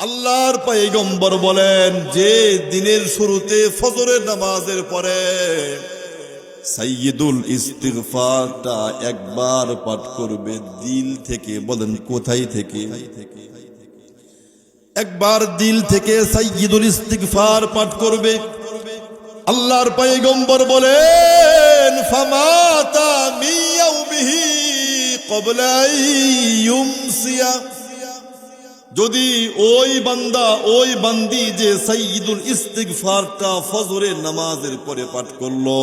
আল্লাহর পয়গম্বর বলেন, যে দিনের শুরুতে ফজরের নামাজের পরে সাইয়্যিদুল ইস্তিগফারটা একবার পাঠ করবে দিল থেকে, বলেন কোথায় থেকে? একবার দিল থেকে সাইয়্যিদুল ইস্তিগফার পাঠ করবে। আল্লাহর পয়গম্বর বলেন, ফামাতা মিন ইয়াউমিহি ক্বাবলা ইউমসিয়া, যদি ওই বান্দা ওই বান্দি যে সাইয়্যিদুল ইস্তিগফারটা ফজরের নামাজের পরে পাঠ করলো,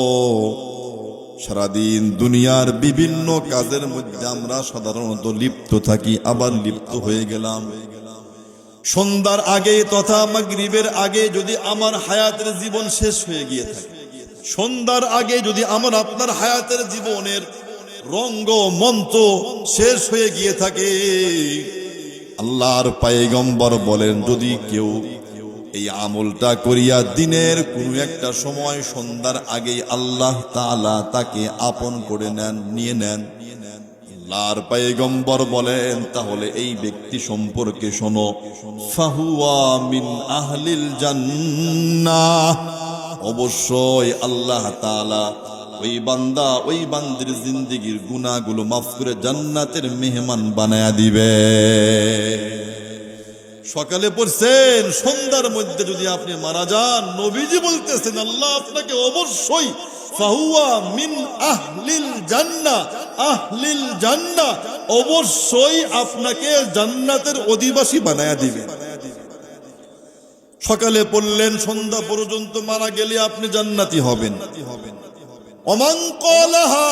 সারাদিন দুনিয়ার বিভিন্ন কাজের মধ্যে আমরা সাধারণত লিপ্ত থাকি, আবার লিপ্ত হয়ে গেলাম। সন্ধ্যার আগে তথা মাগরিবের আগে যদি আমার হায়াতের জীবন শেষ হয়ে গিয়ে থাকে, সন্ধ্যার আগে যদি আমার আপনার হায়াতের জীবনের রঙ্গ মঞ্চ শেষ হয়ে গিয়ে থাকে, আল্লাহর পয়গম্বর বলেন, যদি কেউ এই আমলটা করিয়া দিনের কোনো একটা সময় সন্ধ্যার আগেই আল্লাহ তাআলা তাকে আপন করে নেন, নিয়ে নেন, আল্লাহর পয়গম্বর বলেন, তাহলে এই ব্যক্তি সম্পর্কে শোনো, ফাহুয়া মিন আহলিল জান্নাহ, অবশ্যই আল্লাহ তাআলা ওই বান্দা ওই বান্দির জিন্দেগির গুনাহগুলো মাফ করে জান্নাতের মেহমান বানায়া দিবে। সকালে পড়ছেন, সন্ধ্যার মধ্যে যদি আপনি মারা যান, নবীজি বলতেছেন আল্লাহ আপনাকে অবশ্যই ফাহুয়া মিন আহলিল জান্নাহ, আহলিল জান্নাহ, অবশ্যই আপনাকে জান্নাতের অধিবাসী বানায়া দিবে। সকালে পড়লেন, সন্ধ্যা পর্যন্ত মারা গেলে আপনি জান্নাতি হবেন। ওমান ক্বালাহা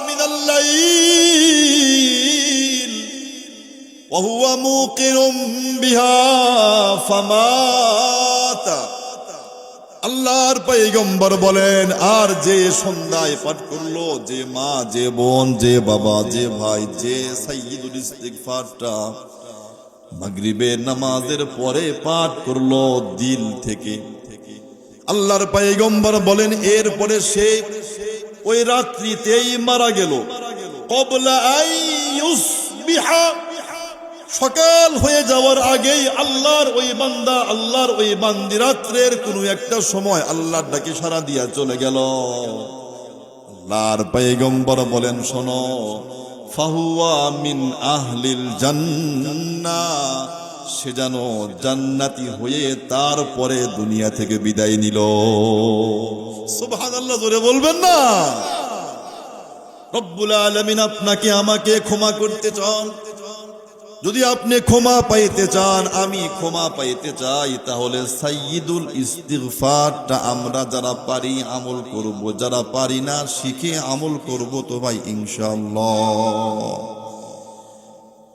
মিনাল লাইল ওয়া হুয়া মুকিরুম বিহা ফামাতা, আল্লাহর পয়গম্বর বলেন, আর যে সন্ধ্যায় পাঠ করলো, যে মা, যে বোন, যে বাবা, যে ভাই, যে সাইয়্যিদুল ইস্তিগফারটা মাগরিবের নামাজের পরে পাঠ করলো দিল থেকে, আল্লাহর পয়গম্বর বলেন, এরপরে সে ওই রাত্রিতেই মারা গেল, ক্বাবলা আইয়ুসবিহা, সকাল হয়ে যাওয়ার আগেই আল্লাহর ওই বান্দা, আল্লাহর ওই বান্দি রাত্রের কোনো একটা সময় আল্লাহর ডাকে সাড়া দিয়া চলে গেল। আল্লাহর পয়গম্বর বলেন, শোনো, ফাহুয়া মিন আহলিল জান্নাহ, সে যেন জান্নাতি হয়ে তারপরে দুনিয়া থেকে বিদায় নিল। সুবহানাল্লাহ, জোরে বলবেন না? রব্বুল আলামিন আপনাকে আমাকে ক্ষমা করতে চান। যদি আপনি ক্ষমা পাইতে চান, আমি ক্ষমা পাইতে চাই, তাহলে সাইয়্যিদুল ইস্তিগফারটা আমরা যারা পারি আমল করব, যারা পারি না শিখে আমল করব তো ভাই ইনশাআল্লাহ।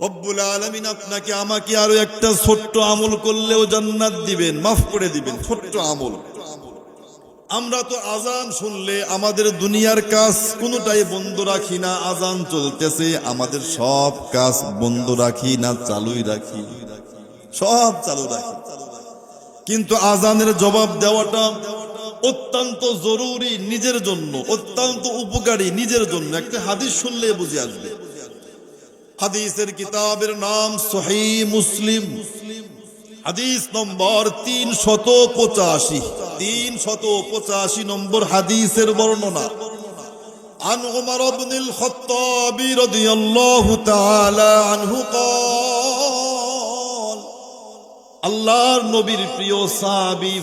রব্বুল আলামিন আপনাকে আমাকে আরো একটা ছোট্ট আমল করলেও জান্নাত দিবেন, মাফ করে দিবেন। ছোট্ট আমল, আমরা তো আজান শুনলে আমাদের দুনিয়ার কাজ কোনোটাই বন্ধ রাখি না, আজান চলতেছে আমাদের সব কাজ বন্ধ রাখি না, চালুই রাখি, সব চালু রাখি, কিন্তু আজানের জবাব দেওয়াটা অত্যন্ত জরুরি নিজের জন্য, অত্যন্ত উপকারী নিজের জন্য। একটা হাদিস শুনলে বুঝে আসবে। হাদিসের কিতাবের নাম সহিহ মুসলিম, হাদিস নম্বর 385 নম্বর হাদিসের বর্ণনা। আন উমর ইবনুল খাত্তাব রাদিয়াল্লাহু তাআলা আনহু قال, আল্লাহর নবীর প্রিয় সাহাবী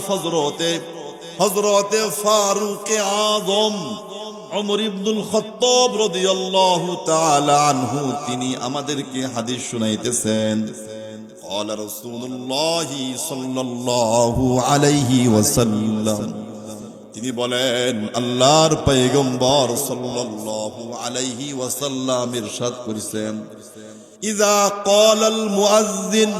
হযরতে ফারুক আযম উমর ইবনুল খাত্তাব রাদিয়াল্লাহু তাআলা আনহু, তিনি আমাদেরকে হাদিস শুনাইতেছেন। قال رسول الله صلى الله عليه وسلم, তিনি বলেন, আল্লাহর পয়গম্বর সাল্লাল্লাহু আলাইহি ওয়াসাল্লাম ইরশাদ করেছেন, ইযা ক্বালাল মুআজ্জিন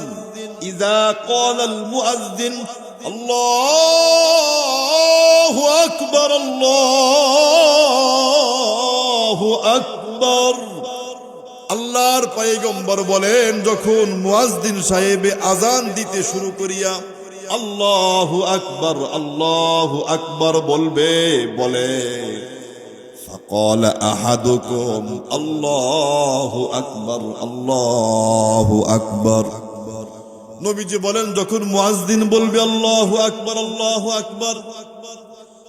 আল্লাহু আকবার, আল্লাহু আকবার, আল্লাহর পয়গম্বর বলেন, যখন মুয়াজ্জিন সাহেব আজান দিতে শুরু করিয়া আল্লাহু আকবার, আল্লাহু আকবার বলে, فقال أحدكم الله أكبر الله أكبر, নবীজি বলেন যখন মুয়াজ্জিন বলবে আল্লাহু আকবার আল্লাহু আকবার,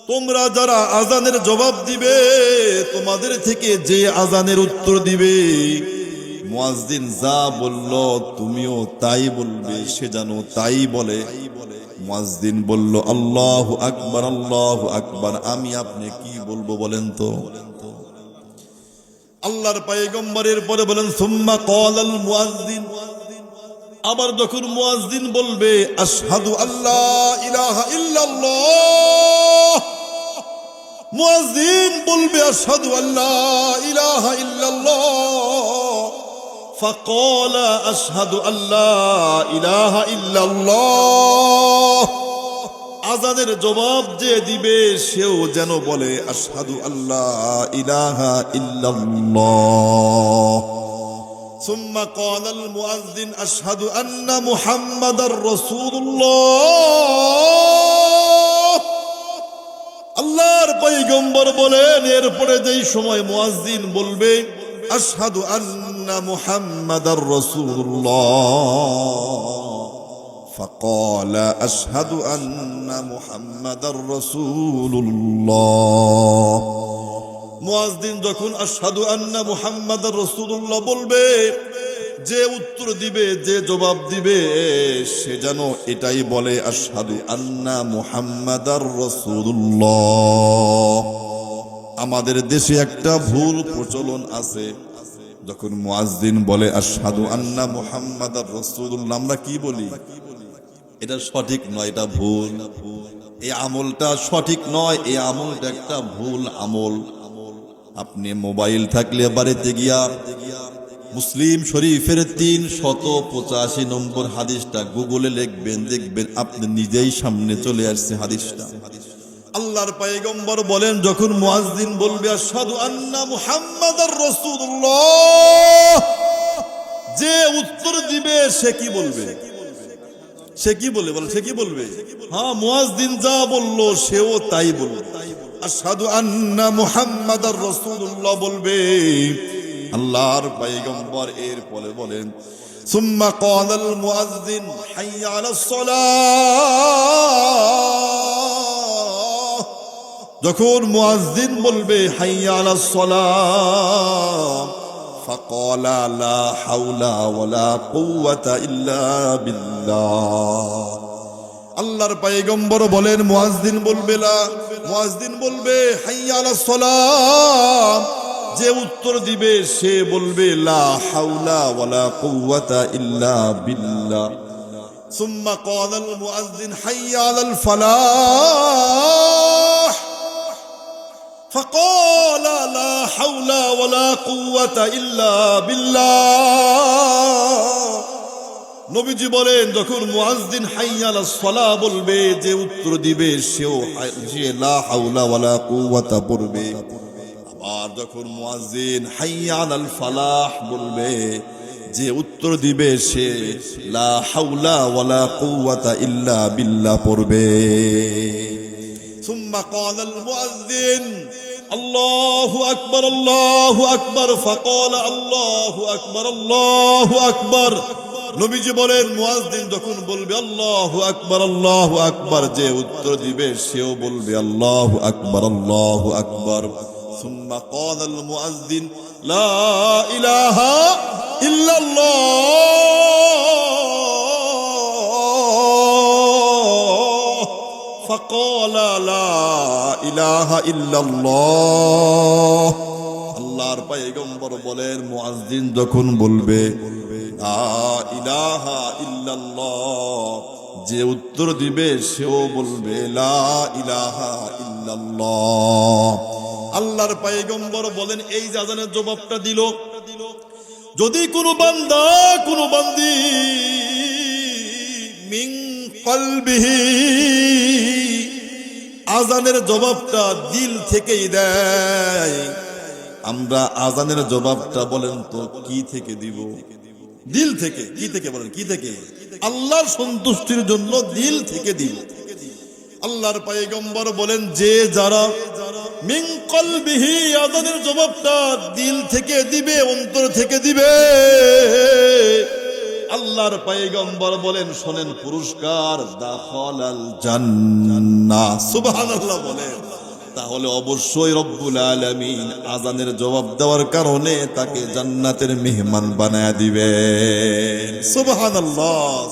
তোমরা যারা আজানের জবাব দিবে, তোমাদের থেকে যে আজানের উত্তর দিবে, মুয়াজ্জিন যা বলল তুমিও তাই বলবে, সে যেন তাই বলে। মুয়াজ্জিন বলল আল্লাহু আকবার আল্লাহু আকবার, আমি আপনি কি বলবো বলেন তো? আল্লাহর পয়গম্বরের পরে বলেন সুম্মা ক্বালাল মুয়াজ্জিন, আবার যখন মুয়াজ্জিন বলবে আশহাদু আল্লা ইলাহা ইল্লাল্লাহ, মুয়াজ্জিন বলবে আশহাদু আল্লা ইলাহা ইল্লাল্লাহ, ফাকালা আশহাদু আল্লা ইলাহা ইল্লাল্লাহ, আযানের জবাব যে দিবে সেও যেন বলে আশহাদু আল্লা ইলাহা ইল্লাল্লাহ। সুম্মা ক্বালাল মুয়াজ্জিন আশহাদু আন্না মুহাম্মাদার রাসূলুল্লাহ, আল্লাহর পয়গম্বর বলেন এরপরে যেই সময় মুয়াজ্জিন বলবে আশহাদু আন্না মুহাম্মাদার রাসূলুল্লাহ, ফাকালা আশহাদু আন্না মুহাম্মাদার রাসূলুল্লাহ, মুয়াজ্জিন যখন আশহাদু আন্না মুহাম্মাদার রাসূলুল্লাহ বলবে, যে উত্তর দিবে যে জবাব দিবে সে যেন এটাই বলে আশহাদু আন্না মুহাম্মাদার রাসূলুল্লাহ। আমাদের দেশে একটা ভুল প্রচলন আছে, যখন মুয়াজ্জিন বলে আশহাদু আন্না মুহাম্মাদার রাসূলুল্লাহ আমরা কি বলি? এটা সঠিক নয়, এটা ভুল। এই আমলটা সঠিক নয়, এই আমলটা একটা ভুল আমল। আপনি মোবাইল থাকলে বাড়িতে গিয়া মুসলিম শরীফের 385 নম্বর হাদিসটা গুগলে লিখবেন, দেখবেন আপনি নিজেই সামনে চলে আসছে হাদিসটা। আল্লাহর পয়গম্বর বলেন যখন মুয়াজ্জিন বলবে আশহাদু আন্না মুহাম্মাদার রাসূলুল্লাহ, যে উত্তর দিবে সে কি বলবে? সে কি বলে বলে সে কি বলবে? হ্যাঁ, মুয়াজ্জিন যা বলল সেও তাই বলবে, আশহাদু আন্না মুহাম্মাদার রাসূলুল্লাহ বলবে। আল্লাহর পয়গম্বর এর পরে বলেন সুম্মা ক্বালাল মুয়াজ্জিন হাইয়া আলাস সালাহ, যখন মুয়াজ্জিন বলবে হাইয়া আলাস সালাহ, ফাকালা লা হাওলা ওয়ালা কুওয়াতা ইল্লা বিল্লাহ, আল্লাহর পয়গম্বর বলেন মুয়াজ্জিন বলবে হাইয়া আলাস সালাহ, যে উত্তর দিবে সে বলবে লা হাওলা ওয়ালা কুওয়াতা ইল্লা বিল্লাহ। সুম্মা ক্বালাল মুয়াজ্জিন হাইয়া আলাল ফালাহ, ফাকালা লা হাওলা ওয়ালা কুওয়াতা ইল্লা বিল্লাহ। নবীজি বলেন যখন মুয়াজ্জিন হাইয়া আলাস সালাহ বলবে, যে উত্তর দিবে সেও লা হাওলা ওয়ালা কুওয়াতা পড়বে। আর যখন মুয়াজ্জিন হাইয়া আলাল ফালাহ বলবে, যে উত্তর দিবে সে লা হাওলা ওয়ালা কুওয়াতা ইল্লা বিল্লাহ পড়বে। সুম্মা ক্বালাল মুয়াজ্জিন আল্লাহু আকবার আল্লাহু আকবার, ফাকালা আল্লাহু আকবার আল্লাহু আকবার। নবীজি বলেন মুয়াজ্জিন যখন বলবে আল্লাহু আকবার, যে উত্তর দিবে সেও বলবে আল্লাহু আকবার। ثم قال المؤذن لا إله إلا الله، فقال لا إله إلا الله। আল্লাহর পয়গম্বর বলেন মুয়াজ্জিন যখন বলবে লা ইলাহা ইল্লাল্লাহ, যে উত্তর দিবে সেও বলবে লা ইলাহা ইল্লাল্লাহ। আল্লাহর পয়গম্বর বলেন এই যে আযানের জবাবটা দিল, যদি কোনো বান্দা কোনো বান্দি মিন কলবিহি আযানের জবাবটা দিল থেকেই দেয়। আমরা আযানের জবাবটা বলেন তো কি থেকে দিব? দিল থেকে। কি থেকে বলেন? কি থেকে? আল্লাহর সন্তুষ্টির জন্য দিল থেকে দিব। আল্লাহর পয়গম্বর বলেন যে যারা মিন কলবিহি আযানের জবাবটা দিল থেকে দিবে, অন্তর থেকে দিবে, আল্লাহর পয়গম্বর বলেন, শোনেন পুরস্কার, দাখালাল জান্নাহ। সুবহানাল্লাহ বলেন। তাহলে অবশ্যই রব্বুল আলামিন আজানের জবাব দেওয়ার কারণে তাকে জান্নাতের মেহমান বানায়া দিবেন। সুবহানাল্লাহ।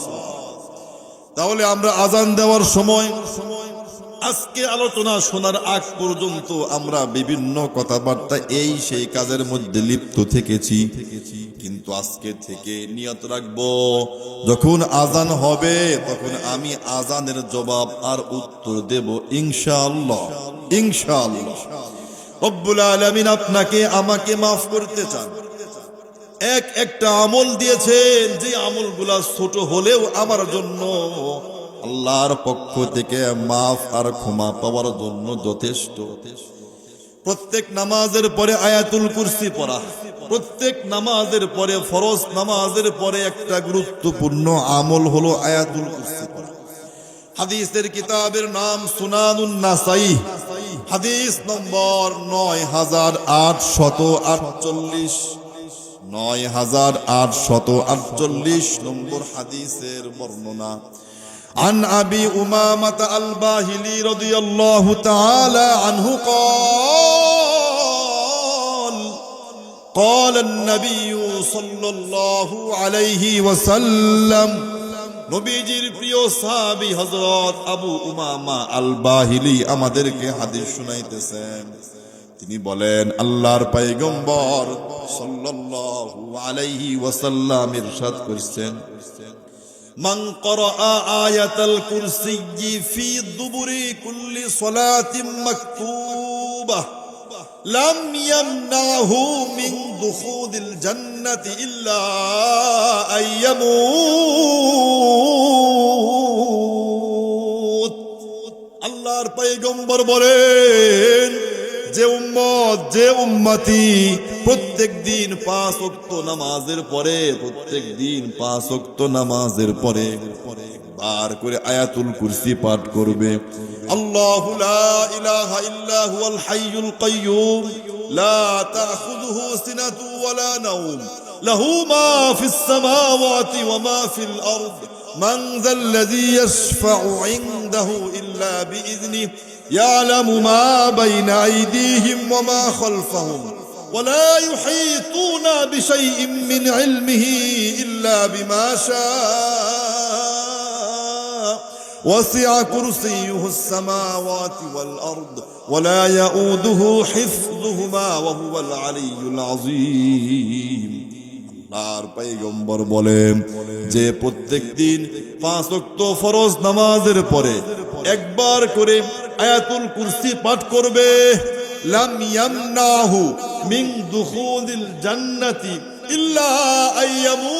তাহলে আমরা আজান দেওয়ার সময় আজকে আলোচনা শোনার আগ পর্যন্ত আমরা বিভিন্ন কথাবার্তা এই সেই কাজের মধ্যে লিপ্ত থেকেছি, কিন্তু আজকে থেকে নিয়ত রাখবো, যখন আজান হবে তখন আমি আজানের জবাব আর উত্তর দেব ইনশাআল্লাহ। ইনশাআল্লাহ রব্বুল আলামিন আপনাকে আমাকে মাফ করতে চান। একটা আমল দিয়েছেন, যে আমলগুলা ছোট হলেও আমার জন্য আল্লাহর পক্ষ থেকে মাফ আর ক্ষমা পাওয়ার জন্য যথেষ্ট। প্রত্যেক নামাজের পরে আয়াতুল কুরসি পড়া, প্রত্যেক নামাজের পরে, ফরজ নামাজের পরে একটা গুরুত্বপূর্ণ আমল হলো আয়াতুল কুরসি পড়া। হাদিসের কিতাবের নাম সুনানুন নাসাই, হাদিস নম্বর 9848, 9848 নম্বর হাদিসের বর্ণনা। عن أبي أمامة الباهلي رضي الله تعالى عنه قال قال النبي صلى الله عليه وسلم নবীজির প্রিয় সাহাবী হযরত আবু উমামা আল বাহিলি আমাদেরকে হাদিস শুনাইতেছেন। তিনি বলেন, আল্লাহর পয়গম্বর সাল্লাল্লাহু আলাইহি ওয়াসাল্লাম ইরশাদ করেছেন, মান ক্বরাআ আয়াতাল কুরসি ফি দুবুরি কুল্লি সালাতিন মাকতুবাহ লাম ইয়ামনাহু মিন দুখুলিল জান্নাতি ইল্লা আইয়ামুত। আল্লাহর পয়গম্বর বলেন, যে উম্মত, যে উম্মতি প্রত্যেক দিন 5 ওয়াক্ত নামাজের পরে, প্রত্যেক দিন 5 ওয়াক্ত নামাজের পরে বার করে আয়াতুল কুরসি পাঠ করবে, আল্লাহু লা ইলাহা ইল্লা হুয়াল হাইয়ুল কাইয়্যুম লা তাখুযুহু সিনাতু ওয়ালা নাওম লাহু মা ফিস সামাওয়াতি ওয়া মা ফিল আরদ মান যাল্লাযী ইয়াশফা'ু ইনদাহু ইল্লা বিইذনিহি يعلم ما بين أيديهم وما خلفهم ولا يحيطون بشيء من علمه إلا بما شاء وسع كرسيه السماوات والأرض ولا يؤوده حفظهما وهو العلي العظيم। আল্লাহর পয়গম্বর বলেন, যে প্রত্যেক দিন 5 ওয়াক্ত ফরজ নামাজের পরে একবার করে আয়াতুল কুরসি পাঠ করবে, লাম ইয়ামনাহু মিন দুখুলিল জান্নাতি ইল্লা আইয়ামুত।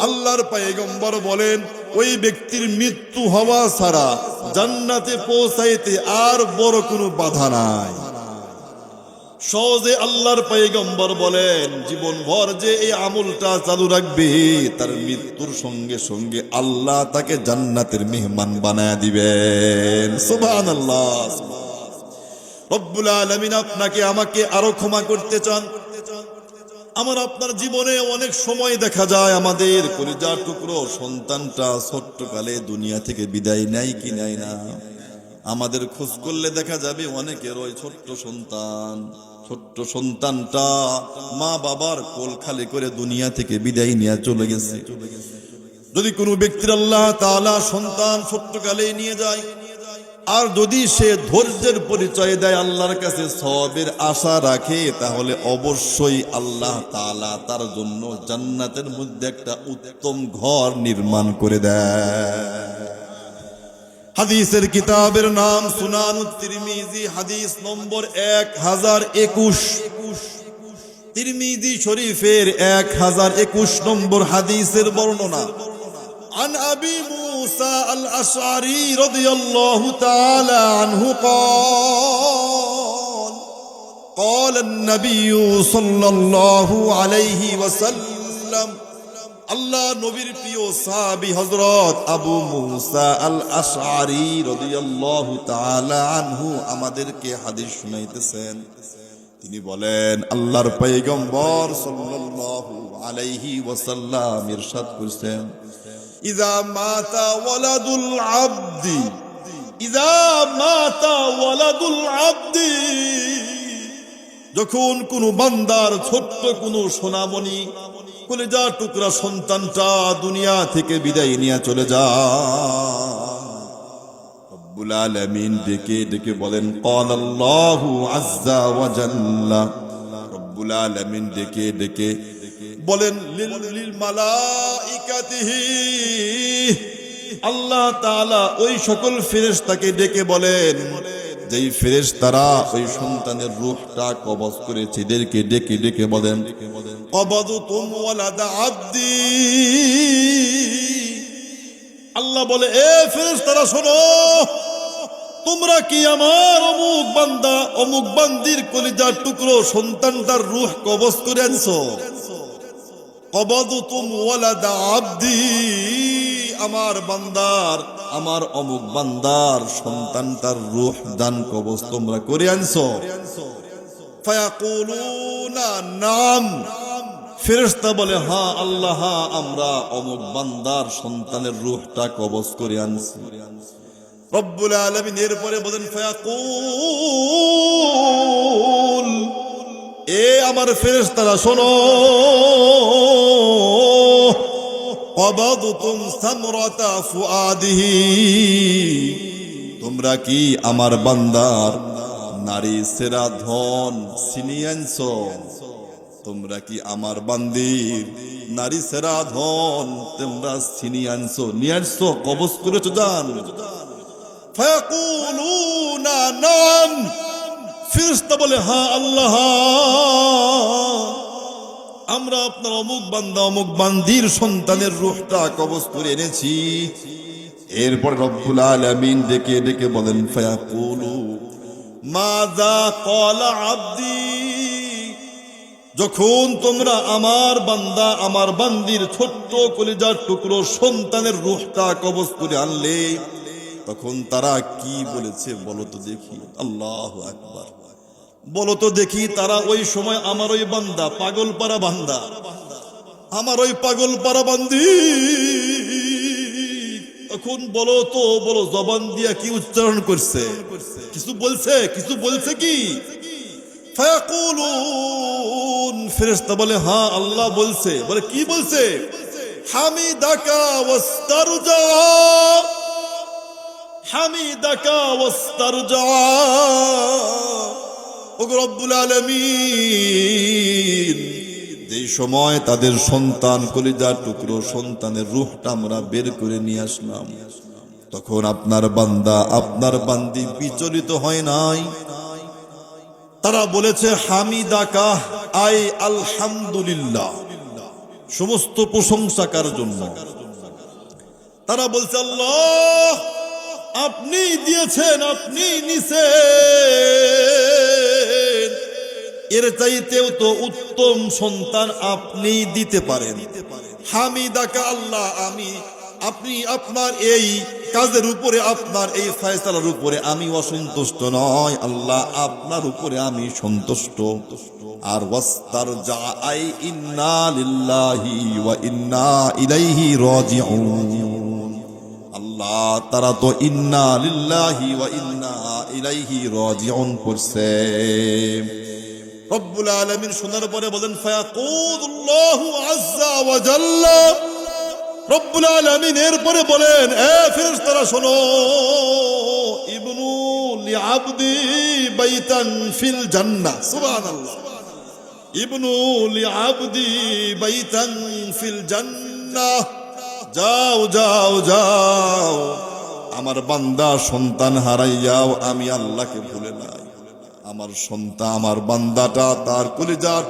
আল্লাহর পয়গম্বর বলেন, ওই ব্যক্তির মৃত্যু হওয়া ছাড়া জান্নাতে পৌঁছাইতে আর বড় কোনো বাধা নাই। সহজে আল্লাহর পয়গম্বর বলেন, জীবনভর যে এই আমলটা চালু রাখবে, তার মৃত্যুর সঙ্গে সঙ্গে আল্লাহ তাকে জান্নাতের মেহমান বানায়া দিবেন। সুবহানাল্লাহ। রব্বুল আলামিন আপনাকে আমাকে আরো ক্ষমা করতে চান। আমার আপনার জীবনে অনেক সময় দেখা যায় আমাদের কলিজার টুকরো সন্তানটা ছোট্টকালে দুনিয়া থেকে বিদায় নেয় কি নেয় না। আমাদের খোঁজ করলে দেখা যাবে অনেকের ওই ছোট্ট সন্তানটা মা বাবার কোল খালি করে দুনিয়া থেকে বিদায় নিয়ে চলে গেছে। যদি কোনো ব্যক্তির আল্লাহ তাআলা সন্তান ছোট্টকালে নিয়ে যায়, আর যদি সে ধৈর্যের পরিচয় দেয়, আল্লাহর কাছে সওয়াবের আশা রাখে, তাহলে অবশ্যই আল্লাহ তাআলা তার জন্য জান্নাতের মধ্যে একটা উত্তম ঘর নির্মাণ করে দেয়। হাদিসের কিতাবের নাম সুনানুত তিরমিজি, হাদিস নম্বর 1021, তিরমিজি শরীফের 1021 নম্বর হাদিসের বর্ণনা। عن أبي موسى الأشعري رضي الله تعالى عنه قال قال النبي صلى الله عليه وسلم আল্লাহ নবীর প্রিয় সাহাবী হযরত আবু মুসা আল আশআরী রাদিয়াল্লাহু তাআলা আনহু আমাদেরকে হাদিস শুনাইতেছেন। তিনি বলেন আল্লাহর পয়গম্বর সাল্লাল্লাহু আলাইহি ওয়াসাল্লাম ইরশাদ করেছেন ইযা মাতা ওয়ালাদুল আবদি ইযা মাতা ওয়ালাদুল আবদি, যখন কোন বান্দার ছোট্ট কোন সোনামণি কলিজার টুকরা সন্তানটা দুনিয়া থেকে বিদায় নিয়ে চলে যায়, রব্বুল আলামিন ডেকে ডেকে বলেন ক্বালাল্লাহু আযজা ওয়া জাল্লা, রব্বুল আলামিন ডেকে ডেকে বলেন লিল মালাইকাতিহি, আল্লাহ তাআলা ওই সকল ফেরেশতাকে ডেকে বলেন যেই ফেরেশতারা ওই সন্তানের রূহটা কবজ করেছে, এদেরকে ডেকে ডেকে বলেন কবদতুম ওয়ালাদা আবদি, আল্লাহ বলে এ ফেরেশতারা শোনো, তোমরা কি আমার অমুক বান্দা অমুক বান্দির কলিজার টুকরো সন্তানটার রূহ কবজ করে আনছো? কবদতুম ওয়ালাদা আবদি, আমার বান্দার আমার অমুক বান্দার সন্তানটার রূহ দান কবজ তোমরা করে আনছো? ফায়াকুলুনা নাম, ফেরেশতা বলে হ্যাঁ আল্লাহ, হ্যাঁ আমরা অমুক বান্দার সন্তানের রূহটা কবজ করে আনছি। রব্বুল আলামিন এরপরে বলেন ফায়াকুল, এ আমার ফেরেশতারা শোনো, কবদতুম সামরাতা ফুআদিহি, তোমরা কি আমার বান্দার নারী সেরা ধন ছিনিয়ে আনছো? তোমরা কি আমার বান্দির নারী সেরা ধন তোমরা ছিনিয়ে আনছো, নিয়ে আনছো, কবজ করেছো জান? ফায়াকুলুনা নাম, ফেরেশতা বলে হ্যাঁ আল্লাহ, আমরা আপনার অমুক বান্দা অমুক বান্দির সন্তানের রূহটা কবজ করে এনেছি। এরপর রব্বুল আলামিন ডেকে ডেকে বলেন ফায়াকুলু মাযা ক্বালা আবদি, যখন তোমরা আমার বান্দা আমার বান্দির ছোট্ট কলিজার টুকরো সন্তানের রূহটা কবজ করে আনলে তখন তারা কি বলেছে বলো তো দেখি? আল্লাহু আকবার, বলো তো দেখি তারা ওই সময় আমার ওই বান্দা পাগলপাড়া বান্দা আমার ওই পাগলপাড়া বান্দি তখন বলো তো, বলো জবান দিয়া কি উচ্চারণ করছে? কিছু বলছে? কিছু বলছে কি? ফায়াকুলুন, ফেরেশতা বলে হ্যাঁ আল্লাহ বলছে। বলে কি বলছে? হামিদাকা ওয়াস্তারজা, হামিদাকা ওয়াস্তারজা, ও রব্বুল আলামিন যেই সময় তাদের সন্তান কলিজার টুকরো সন্তানের রূহটা আমরা বের করে নিয়ে আসলাম, তখন আপনার বান্দা আপনার বান্দি বিচলিত হয় নাই, তারা বলেছে হামিদাকা আই আলহামদুলিল্লাহ, সমস্ত প্রশংসা কার জন্য? তারা বলছে আল্লাহ আপনি দিয়েছেন, আপনি নিছেন, এর চাইতেও তো উত্তম সন্তান আপনি দিতে পারেন। হামিদাকা আল্লাহ, আপনি আপনার এই কাজের উপরে আপনার এই ফয়সালার উপরে আমি অসন্তুষ্ট নয়, আল্লাহ আপনার উপরে আমি সন্তুষ্ট। আর ওয়াস্তারজা আই ইন্না লিল্লাহি ওয়া ইন্না ইলাইহি রাজিউন, আল্লাহ তারা তো ইন্না লিল্লাহি ওয়া ইন্না ইলাইহি রাজিউন পড়ছে। রব্বুল আলামিন শোনার পরে বলেন ফায়াকুলুল্লাহু আযজা ওয়া জাল্লা, রব্বুল আলামিন এরপরে বলেন এ ফেরেশতারা শোনো, ইবনু লিআবদি বাইতান ফিল জান্নাহ, সুবহানাল্লাহ, ইবনু লিআবদি বাইতান ফিল জান্নাহ, যাও যাও যাও, আমার বান্দা সন্তান হারাইয়াও আমি আল্লাহকে ভুলে নাই, আমার সন্তান আমার বান্দাটা তার কলিজার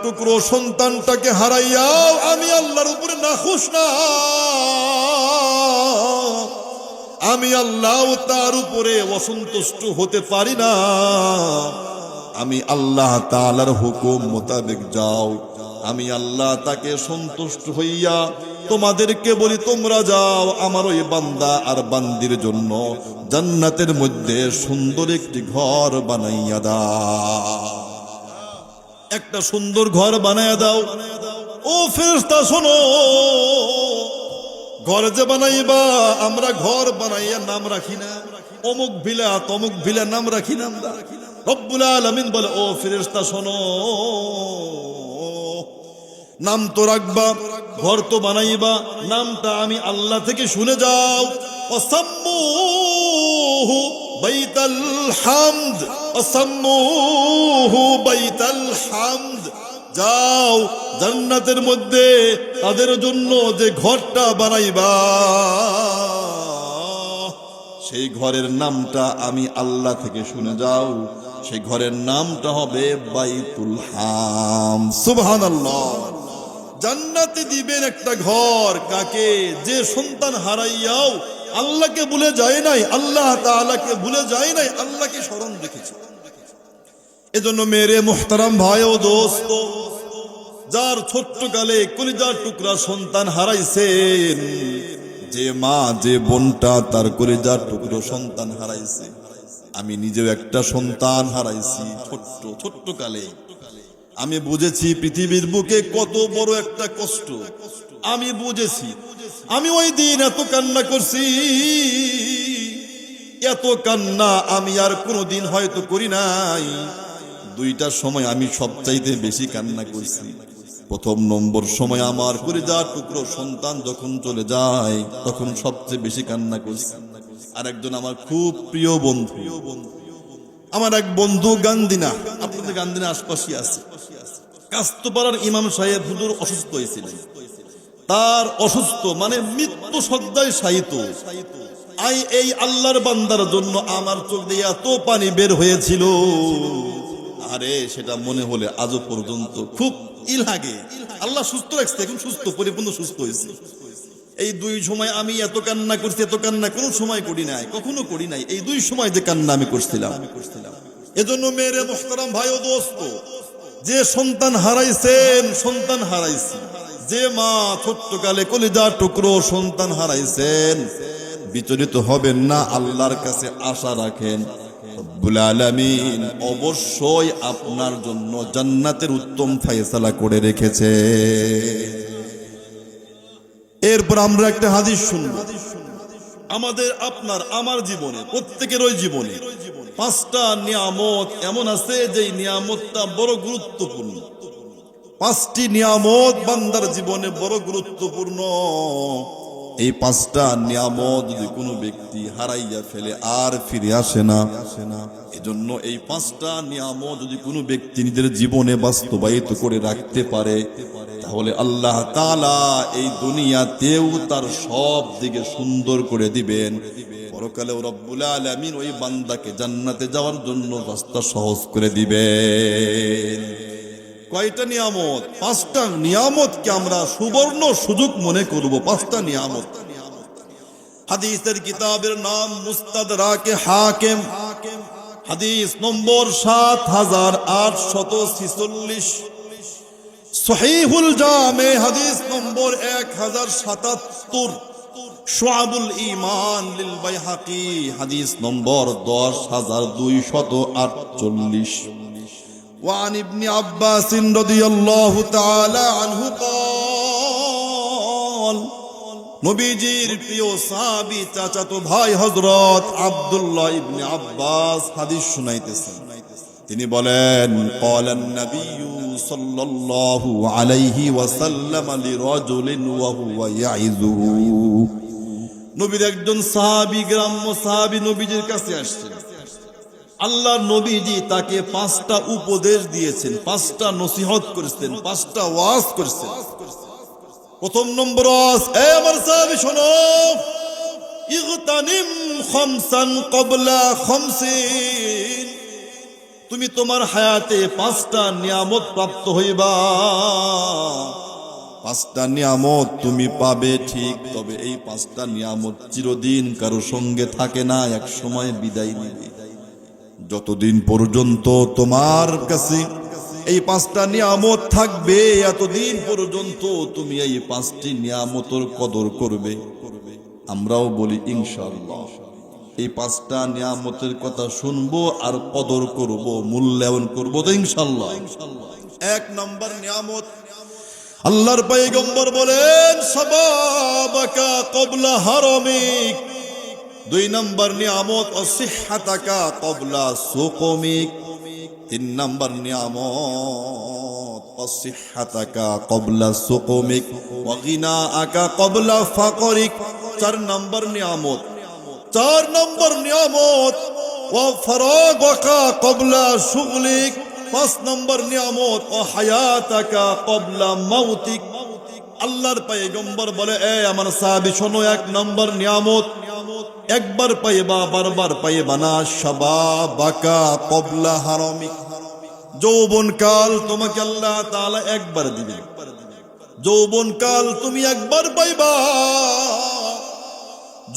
টুকরো সন্তানটাকে হারাইয়াও আমি আল্লাহর উপরে নাখুশ না, আমি আল্লাহ তার উপরে অসন্তুষ্ট হতে পারি না, আমি আল্লাহ তাআলার হুকুম মোতাবেক যাও, আমি আল্লাহ তাকে সন্তুষ্ট হইয়া তোমাদেরকে বলি, তোমরা যাও আমার ওই বান্দা আর বান্দির জন্য জান্নাতের মধ্যে সুন্দর একটি ঘর বানাইয়া দাও। একটা সুন্দর ঘর বানাইয়া দাও। ও ফেরেশতা শোনো, ঘর যে বানাইবা, আমরা ঘর বানাইয়া নাম রাখি না, অমুক ভিলা তমুক ভিলা নাম রাখি না আমরা। রব্বুল আলামিন বলে, ও ফেরেশতা শোনো, নাম তো রাখবা, ঘর তো বানাইবা, নামটা আমি আল্লাহ থেকে শুনে যাও। ওয়াসাম্মুহু বাইতাল হামদ, ওয়াসাম্মুহু বাইতাল হামদ। যাও জান্নাতের মধ্যে তাদের জন্য যে ঘরটা বানাইবা, সেই ঘরের নামটা আমি আল্লাহ থেকে শুনে যাও। সেই ঘরের নামটা হবে বাইতুল হামদ। সুবহানাল্লাহ। জান্নাতে দিবেন একটা ঘর কাকে? যে সন্তান হারাইয়াও আল্লাহকে ভুলে যায় নাই, আল্লাহ তাআলাকে ভুলে যায় নাই, আল্লাহকে স্মরণ রেখেছে। এজন্য মেরে মুহতারাম ভাই ও দোস্ত, যার ছোট্টকালে কলিজার টুকরা সন্তান হারাইছেন, যে মা যে বোনটা তার কলিজার টুকরো সন্তান হারাইছে, আমি নিজেও একটা সন্তান হারাইছি ছোট্টকালে। আমি বুঝেছি পৃথিবীর বুকে কত বড় একটা কষ্ট। আমি বুঝেছি, আমি ওই দিন এত কান্না করছি, এত কান্না আমি আর কোনোদিন হয়তো করি নাই। দুইটার সময় আমি সবচাইতে বেশি কান্না করছি। প্রথম নম্বর সময় আমার কলিজার টুকরো সন্তান যখন চলে যায়, তখন সবচেয়ে বেশি কান্না করছি। আর একজন আমার খুব প্রিয় বন্ধু, আমার এক বন্ধু গান্দিনা, আপনাদের গান্দিনা আশপাশে আছে, কাস্তপাড়ার ইমাম সাহেব হুজুর অসুস্থ হয়েছিলেন। তার অসুস্থ মানে মৃত্যু সজ্জায় শায়িত। এই আল্লাহর বান্দার জন্য আমার চোখ দিয়ে এত পানি বের হয়েছিল, আরে সেটা মনে হলে আজও পর্যন্ত খুব লাগে। আল্লাহ সুস্থ রাখছে, এখন সুস্থ, পরিপূর্ণ সুস্থ হয়েছে। এই দুই সময় আমি এত কান্না করছি, এত কান্না কোনো সময় করি নাই, কখনো করি নাই। এই দুই সময় যে কান্না আমি করছিলাম। এজন্য মেরে মুহতারাম ভাই ও দোস্ত, যে সন্তান হারাইছেন, সন্তান হারাইছি, যে মা ছোট্টকালে কলিজার টুকরো সন্তান হারাইছেন, বিচলিত হবেন না, আল্লাহর কাছে আশা রাখেন। রব্বুল আলামিন অবশ্যই আপনার জন্য জান্নাতের উত্তম ফয়সালা করে রেখেছে। এরপর আমরা একটা হাদিস শুনব। আমাদের আপনার আমার জীবনে, প্রত্যেকের ওই জীবনে পাঁচটা নিয়ামত এমন আছে যে নিয়ামতটা বড় গুরুত্বপূর্ণ। পাঁচটি নিয়ামত বান্দার জীবনে বড় গুরুত্বপূর্ণ। এই পাঁচটা নিয়ামত যদি কোনো ব্যক্তি হারাইয়া ফেলে আর ফিরে আসে না। এজন্য এই পাঁচটা নিয়ামত যদি কোনো ব্যক্তি নিজের জীবনে বাস্তবায়িত করে রাখতে পারে, তাহলে আল্লাহ তাআলা এই দুনিয়াতেও তার সব দিকে সুন্দর করে দিবেন, পরকালেও রব্বুল আলামিন ওই বান্দাকে জান্নাতে যাওয়ার জন্য রাস্তা সহজ করে দিবেন। কয়টা নিয়ামত? পাঁচটা নিয়ামতকে আমরা সুবর্ণ সুযোগ মনে করব। পাঁচটা নিয়ামত। হাদিসের কিতাবের নাম মুস্তাদরাকে হাকিম, হাদিস নম্বর ৭৮৪৬, সহিহুল জামে হাদিস নম্বর ১০৭৭, শুআবুল ঈমান লিল বাইহাকি হাদিস নম্বর ১০২৪৮। وعن ابن عباس رضي الله تعالى عنه قال, নবীজির প্রিয় সাহাবী চাচাতো ভাই হযরত আব্দুল্লাহ ইবনে আব্বাস হাদিস শুনাইতেছেন। তিনি বলেন, قال النبي صلى الله عليه وسلم لرجل وهو يعظه, নবীর একজন সাহাবী, গ্রাম্য সাহাবী নবীজির কাছে আসছেন। আল্লাহ নবীজি তাকে পাঁচটা উপদেশ দিয়েছেন, পাঁচটা নসিহত করেছেন, পাঁচটা ওয়াজ করেছেন। প্রথম নম্বর ওয়াজ, এ আমার সাহাবী শোনো, ইগতানিম খামসান ক্বাবলা খামসিন, তুমি তোমার হায়াতে পাঁচটা নিয়ামত প্রাপ্ত হইবা। পাঁচটা নিয়ামত তুমি পাবে ঠিক, তবে এই পাঁচটা নিয়ামত চিরদিন কারো সঙ্গে থাকে না, এক সময় বিদায় নিবে। যতদিন পর্যন্ত তোমার কাছে এই পাঁচটা নিয়ামত থাকবে এতদিন পর্যন্ত তুমি এই পাঁচটি নিয়ামতের কদর করবে। আমরাও বলি ইনশাআল্লাহ এই পাঁচটা নিয়ামতের কথা শুনবো আর কদর করব, মূল্যায়ন করব তো ইনশাআল্লাহ। এক নম্বর নিয়ামত, আল্লাহর পয়গম্বর বলেন শাবাবাকা ক্বাবলা হারামিক। দুই নম্বর নিয়ামত অসিহহাতাকা ক্বাবলা সুকুমিক। তিন নম্বর নিয়ামত অসিহহাতাকা ক্বাবলা সুকুমিক ওয়া গিনাআকা ক্বাবলা ফাকরিক। চার নম্বর নিয়ামত ওয়া ফারাগাকা ক্বাবলা শুগলিক। পাঁচ নম্বর নিয়ামত ও হায়াতাকা ক্বাবলা মাউতিক। আল্লাহর পয়গম্বর বলে এ আমার সাহাবী শোনো, এক নম্বর নিয়ামত একবার পাইবা বারবার পাইবা না, শাবাবাকা ক্বাবলা হারামিক। যৌবনকাল তোমাকে আল্লাহ তাআলা একবার দিবেন, যৌবনকাল তুমি একবার পাইবা।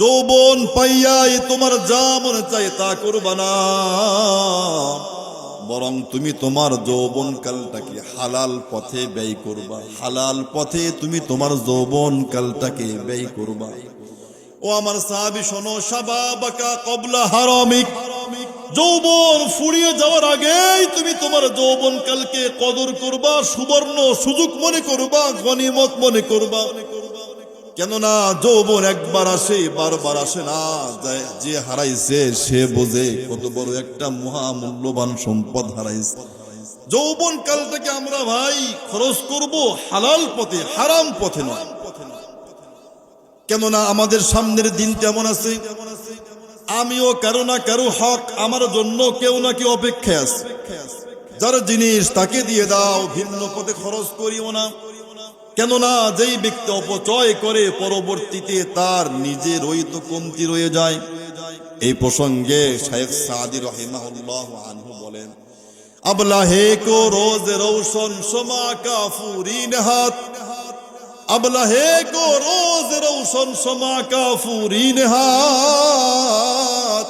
যৌবন পাইয়াই তোমার যা মনে চাই তা করবা না, বরং তুমি তোমার যৌবনকালটাকে হালাল পথে ব্যয় করবা, হালাল পথে তুমি তোমার যৌবনকালটাকে ব্যয় করবা। ও আমার সাহাবী শোনো, শাবাবাকা ক্বাবলা হারামিক। যৌবন ফুরিয়ে যাওয়ার আগেই তুমি তোমার যৌবনকালকে কদর করবা, সুবর্ণ সুযোগ মনে করবা, গনিমত মনে করবা। কেননা যৌবন একবার আসে, বারবার আসে না। যে হারাইছে সে বোঝে কত বড় একটা মহামূল্যবান সম্পদ হারাইছে। যৌবন কালটাকে আমরা ভাই খরচ করব হালাল পথে, হারাম পথে নয়। কেননা আমাদের সামনের দিন কেমন আছে, আমিও কারো না কারো হক আমার জন্য কেউ না কেউ অপেক্ষায় আছে। যার জিনিস তাকে দিয়ে দাও, ভিন্ন পথে খরচ করিও না। কেননা যেই ব্যক্তি অপচয় করে পরবর্তীতে তার নিজের ওই তো কমতি রয়ে যায়। এই প্রসঙ্গে শাইখ সাদি রাহিমাহুল্লাহ আনহু বলেন, আবলাহে কো রোজ রৌশন সমা কাফুরিন হাত, আবলাহে কো রোজ রৌশন সমা কাফুরিন হাত,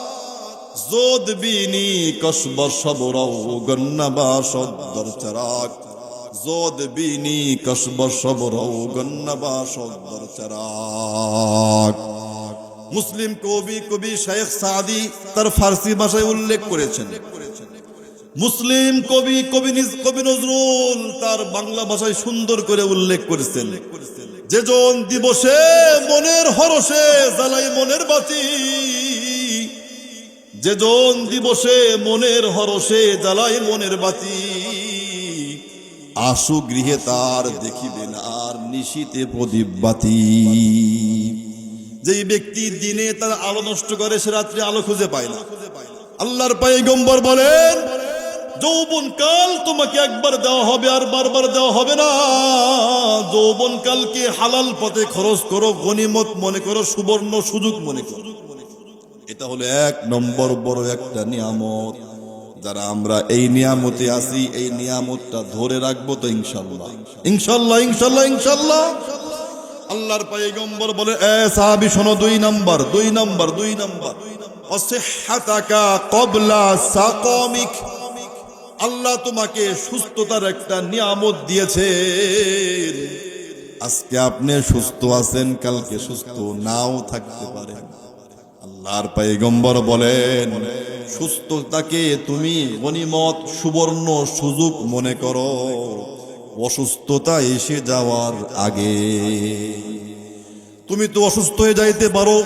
জোদ বিনি কসব সবরাও গন্নবা সদ্দর চরাক, জোদ বিনি কসব সবরাও গন্নবা সদ্দর চরাক। মুসলিম কবি শাইখ সাদি তার ফার্সি ভাষায় উল্লেখ করেছেন। মুসলিম কবি নজরুল তার বাংলা ভাষায় সুন্দর করে উল্লেখ করেছেন, যেজন দিবসে মনের হরষে জ্বালাই মনের বাতি, যেজন দিবসে মনের হরষে জ্বালাই মনের বাতি, আশু গৃহে তার দেখিবেন আর নিশীতে প্রদীপ বাতি। যেই ব্যক্তি দিনে তার আলো নষ্ট করে সে রাত্রে আলো খুঁজে পায় না। আল্লাহর পয়গম্বর বলেন, যৌবনকাল তোমাকে একবার দেওয়া হবে আর বারবার দেওয়া হবে না। যৌবনকালকে হালাল পথে খরচ করো, গনিমত মনে করো, সুবর্ণ সুযোগ মনে করো। এটা হলো এক নম্বর বড় একটা নিয়ামত। যারা আমরা এই নিয়ামতে আছি, এই নিয়ামতটা ধরে রাখবো তো ইনশাআল্লাহ, ইনশাআল্লাহ, ইনশাআল্লাহ, ইনশাআল্লাহ। আল্লাহর পয়গম্বর বলে, এ সাহাবী শোনো, দুই নম্বর অসিহহাতাকা ক্বাবলা সাকামিক। আল্লাহ তোমাকে সুস্থতার একটা নিয়ামত দিয়েছেন। আজকে আপনি সুস্থ আছেন, কালকে সুস্থ নাও থাকতে পারেন। আল্লাহর পয়গম্বর বলেন, সুস্থতাকে তুমি গনিমত, সুবর্ণ সুযোগ মনে করো। অসুস্থতা এসে যাওয়ার আগে তুমি তো অসুস্থ হয়ে যাইতে পারো,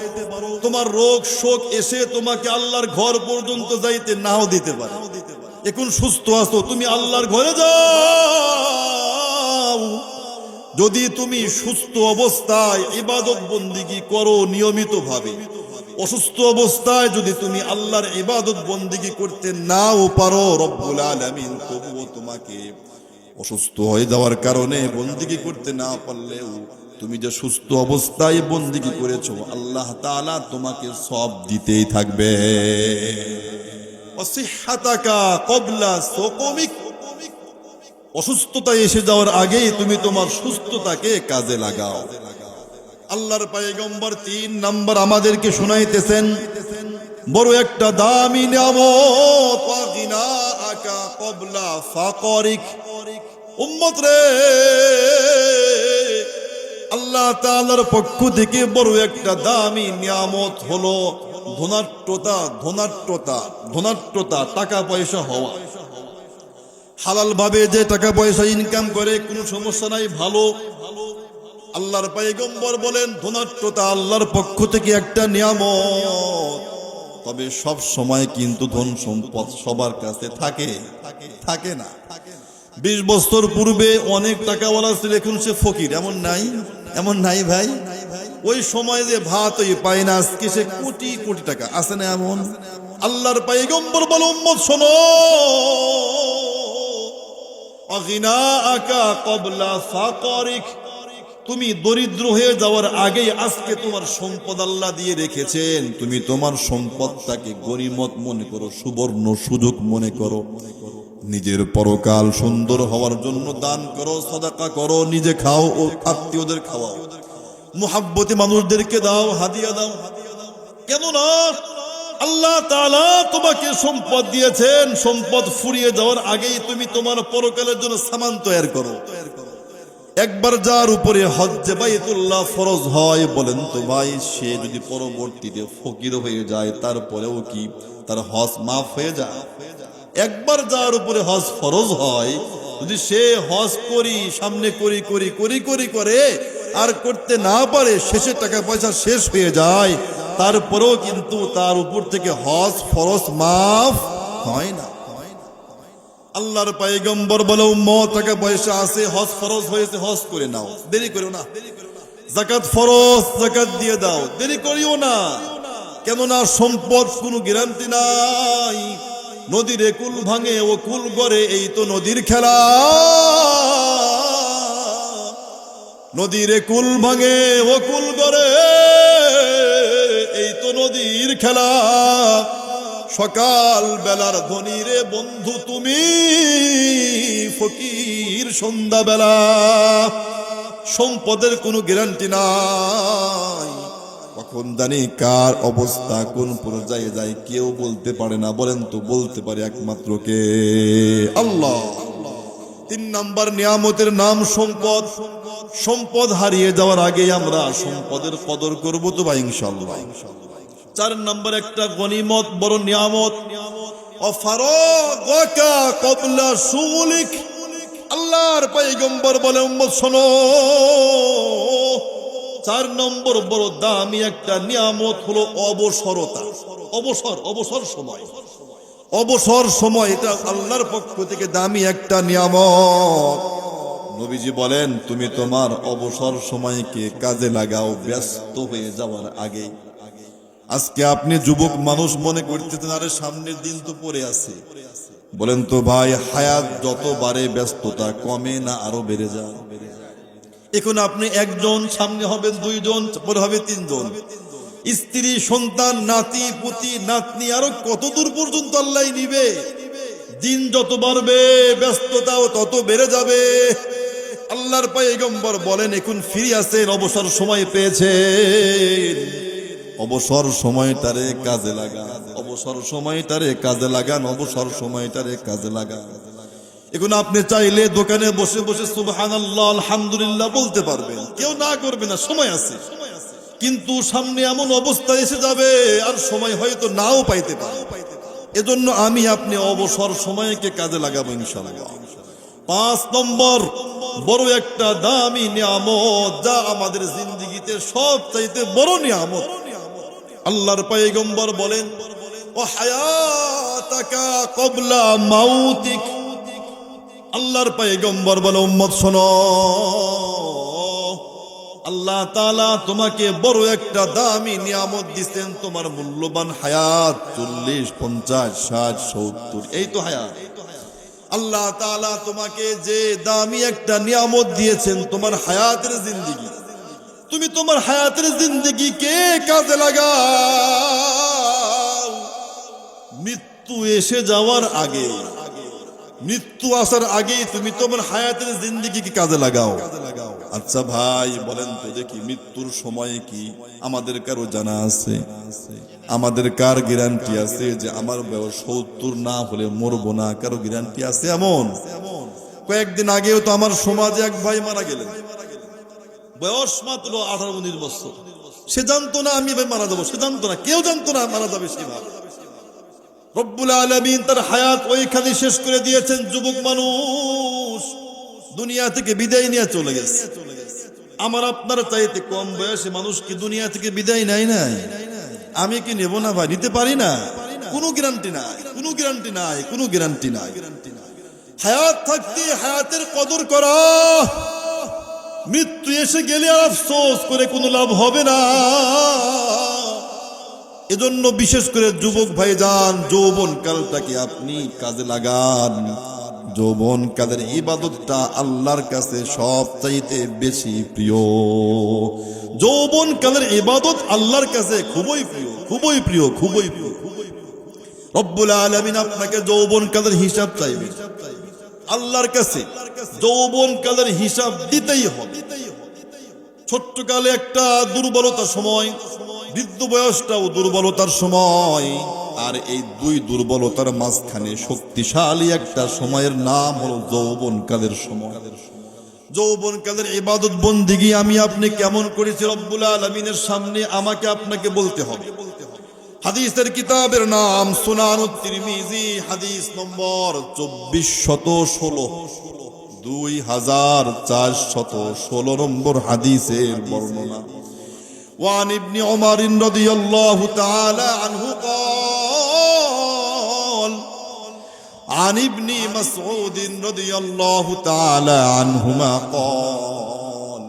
তোমার রোগ শোক এসে তোমাকে আল্লাহর ঘর পর্যন্ত যাইতে নাও দিতে পারে। এখন সুস্থ আছো, তুমি আল্লাহর ঘরে যাও। যদি তুমি সুস্থ অবস্থায় ইবাদত বন্দিগি করো নিয়মিত ভাবে, অসুস্থ অবস্থায় যদি তুমি আল্লাহর ইবাদত বন্দিগি করতে নাও পারো, রব্বুল আলামিন তবুও তোমাকে অসুস্থ হয়ে যাওয়ার কারণে বন্দিগি করতে না পারলেও তুমি যে সুস্থ অবস্থায় বন্দিগি করেছো, আল্লাহ তাআলা তোমাকে সব দিতেই থাকবে। অসিহহাতাকা ক্বাবলা সুকুমিক। অসুস্থতা এসে যাওয়ার আগেই তুমি তোমার সুস্থতাকে কাজে লাগাও। আল্লাহর পয়গম্বর তিন নাম্বার আমাদেরকে শুনাইতেছেন, বড় একটা দামি নিয়ামত, ওয়া গিনাআকা আকা ক্বাবলা ফাকরিক। উম্মত রে, আল্লাহ তাআলার পক্ষ থেকে বড় একটা দামি নিয়ামত হলো ধনাঢ্যতা, টাকা পয়সা হওয়া। হালাল ভাবে যে টাকা পয়সা ইনকাম করে কোনো সমস্যা নাই, ভালো। আল্লাহর পয়গম্বর বলেন ধনাঢ্যতা আল্লাহর পক্ষ থেকে একটা নিয়ামত। তবে সব সময় কিন্তু ধন সম্পদ সবার কাছে থাকে না। 20 বছর পূর্বে অনেক টাকাওয়ালা ছিল, এখন সে ফকির, এমন নাই ভাই। ওই সময় যে ভাত পায় না, আজকে সে কোটি কোটি টাকা আছে না এমন। আল্লাহর পয়গম্বর বলে উম্মত শোনো, অগিনাআকা ক্বাবলা ফাকরিক, তুমি দরিদ্র হয়ে যাওয়ার আগেই আজকে তোমার সম্পদ আল্লাহ দিয়ে রেখেছেন। তুমি তোমার সম্পদটাকে গনিমত মনে করো, সুবর্ণ সুযোগ মনে করো। নিজের পরকাল সুন্দর হওয়ার জন্য দান করো, সাদাকা করো, নিজে খাও ও আত্মীয়দের খাওয়াও, মুহাব্বতে মানুষদেরকে দাও, হাদিয়া দাও। কেননা আল্লাহ তাআলা তোমাকে সম্পদ দিয়েছেন, সম্পদ ফুরিয়ে যাওয়ার আগেই তুমি তোমার পরকালের জন্য সামান তৈরি করো। একবার যার উপরে হজ্জে বাইতুল্লাহ ফরজ হয়, বলেন তো ভাই, সে যদি পরবর্তীতে ফকির হয়ে যায় তারপরেও কি তার হজ মাফ হয়ে যায়? একবার যার উপরে হজ ফরজ হয়, যদি সে হজ সামনে করে আর করতে না পারে, শেষে টাকা পয়সা শেষ হয়ে যায়, তারপরেও কিন্তু তার উপর থেকে হজ ফরজ মাফ হয় না। আল্লাহর পয়গম্বর বলে উম্মত, টাকা পয়সা আছে, হজ ফরজ হয়েছে, হজ করে নাও, দেরি করো না। যাকাত ফরজ, যাকাত দিয়ে দাও, দেরি করিও না। কেননা সম্পদ কোনো গ্যারান্টি নাই। নদীর কুল ভাঙে ও কুল গড়ে, এই তো নদীর খেলা। নদীর কুল ভাঙে ও কুল গড়ে, এই তো নদীর খেলা। সকাল বেলার ধনী রে বন্ধু তুমি, ফকির সন্ধ্যা বেলা। সম্পদের কোনো গ্যারান্টি নাই, কখন জানি কার অবস্থা কোন পর্যায়ে যায় কেউ বলতে পারে না। বলেন তো, বলতে পারে একমাত্র কে? আল্লাহ। 3 নাম্বার নিয়ামতের নাম সম্পদ। সম্পদ হারিয়ে যাওয়ার আগে আমরা সম্পদের কদর করব তো ভাই ইনশাআল্লাহ। 4 নাম্বার একটা গনিমত, বড় নিয়ামত, অফারাগাকা ক্বাবলা শুগুলিক। আল্লাহর পয়গম্বর বলে উম্মত শোনো, 4 নম্বর বড় দামি একটা নিয়ামত হলো অবসরতা। অবসর সময়, এটা আল্লাহর পক্ষ থেকে দামি একটা নিয়ামত। নবীজি বলেন তুমি তোমার অবসর সময়কে কাজে লাগাও ব্যস্ত হয়ে যাওয়ার আগে। আজকে আপনি যুবক মানুষ মনে করতেছেন আরে সামনের দিন তো পড়ে আছে। বলেন তো ভাই, হায়াত যত বাড়ে ব্যস্ততা কমে না আরো বেড়ে যায়? এখন আপনি একজন, সামনে হবেন 2 জন, পরে হবে 3 জন, স্ত্রী, সন্তান, নাতি পুতি, নাতনি, আরো কত দূর পর্যন্ত আল্লাহ নিবে। দিন যত বাড়বে ব্যস্ততাও তত বেড়ে যাবে। আল্লাহর পয়গম্বর বলেন এখন ফ্রি আছেন, অবসর সময় পেয়েছেন, অবসর সময়টারে কাজে লাগান, অবসর সময়টারে কাজে লাগান, অবসর সময়টারে কাজে লাগান। এখন আপনি চাইলে দোকানে বসে বসে সুবহানাল্লাহ আলহামদুলিল্লাহ বলতে পারবেন, কেউ না করবে না, সময় আছে। কিন্তু সামনে এমন অবস্থা এসে যাবে আর সময় হয়তো নাও পাইতে পারে। এজন্য আমি আপনি অবসর সময়কে কাজে লাগাবো ইনশাআল্লাহ। 5 নম্বর বড় একটা দামি নিয়ামত, যা আমাদের জিন্দেগিতে সবচাইতে বড় নিয়ামত। আল্লাহর পয়গম্বর বলেন ও হায়াতাকা ক্বাবলা মাউতিক। আল্লাহর পয়গম্বর বলে উম্মত শোনো, আল্লাহ তাআলা তোমাকে বড় একটা দামি নিয়ামত দিবেন, তোমার মূল্যবান হায়াত 40, 50, 60, 70, এই তো হায়াত। আল্লাহ তাআলা তোমাকে যে দামি একটা নিয়ামত দিয়েছেন, তোমার হায়াতের জিন্দেগি, তুমি তোমার হায়াতের জিন্দেগিকে কাজে লাগাও। মৃত্যু এসে যাওয়ার আগে, মৃত্যু আসার আগেই তুমি তোমার হায়াতের জিন্দেগিকে কাজে লাগাও। আচ্ছা ভাই বলেন তো দেখি, মৃত্যুর সময় কি আমাদের কারো জানা আছে? আমাদের কার গ্যারান্টি আছে যে আমার বয়স 70 না হলে মরবো না? কারো গ্যারান্টি আছে এমন? কয়েকদিন আগেও তো আমার সমাজে এক ভাই মারা গেলেন, বয়স মাত্র 18-19 বছর। সে জানতো না আমি ভাই মারা যাবো, সে জানতো না, কেউ জানতো না মারা যাবে সে ভাই। রব্বুল আলামিন তার হায়াত ওইখানে শেষ করে দিয়েছেন। যুবক মানুষ দুনিয়া থেকে বিদায় নিয়ে চলে গেছে। আমার আপনার চাইতে কম বয়সী মানুষ কি দুনিয়া থেকে বিদায় নেয় নাই? আমি কি নেব না ভাই? নিতে পারি না? কোনো গ্যারান্টি নাই, কোনো গ্যারান্টি নাই, কোনো গ্যারান্টি নাই। হায়াত থাকতে হায়াতের কদর করা। মৃত্যু এসে গেলে আর আফসোস করে কোনো লাভ হবে না। এজন্য বিশেষ করে যুবক ভাইজান, যৌবন কালটাকে আপনি কাজে লাগান। যৌবন কালের ইবাদতটা আল্লাহর কাছে সবচাইতে বেশি প্রিয়। যৌবন কালের ইবাদত আল্লাহর কাছে খুবই প্রিয়, খুবই প্রিয়, খুবই প্রিয়। রব্বুল আলামিন আপনাকে যৌবন কালের হিসাব চাইবে আল্লাহর কাছে। যৌবন কালের হিসাব দিতেই হবে। ছোট্ট কালে একটা দুর্বলতার সময়, বৃদ্ধ বয়সটাও দুর্বলতার সময়, আর এই দুই দুর্বলতার মাঝখানে শক্তিশালী একটা সময়ের নাম হলো যৌবন কালের সময়। যৌবন কালের ইবাদত বন্দিগি আমি আপনি কেমন করেছি রব্বুল আলামিনের সামনে আমাকে আপনাকে বলতে হবে। হাদিসের কিতাবের নাম সুনানুত তিরমিজি, হাদিস নম্বর 2416, 2416 নম্বর হাদিসের বর্ণনা। وعن ابن عمر رضي الله تعالى عنه قال عن ابن مسعود رضي الله تعالى عنهما قال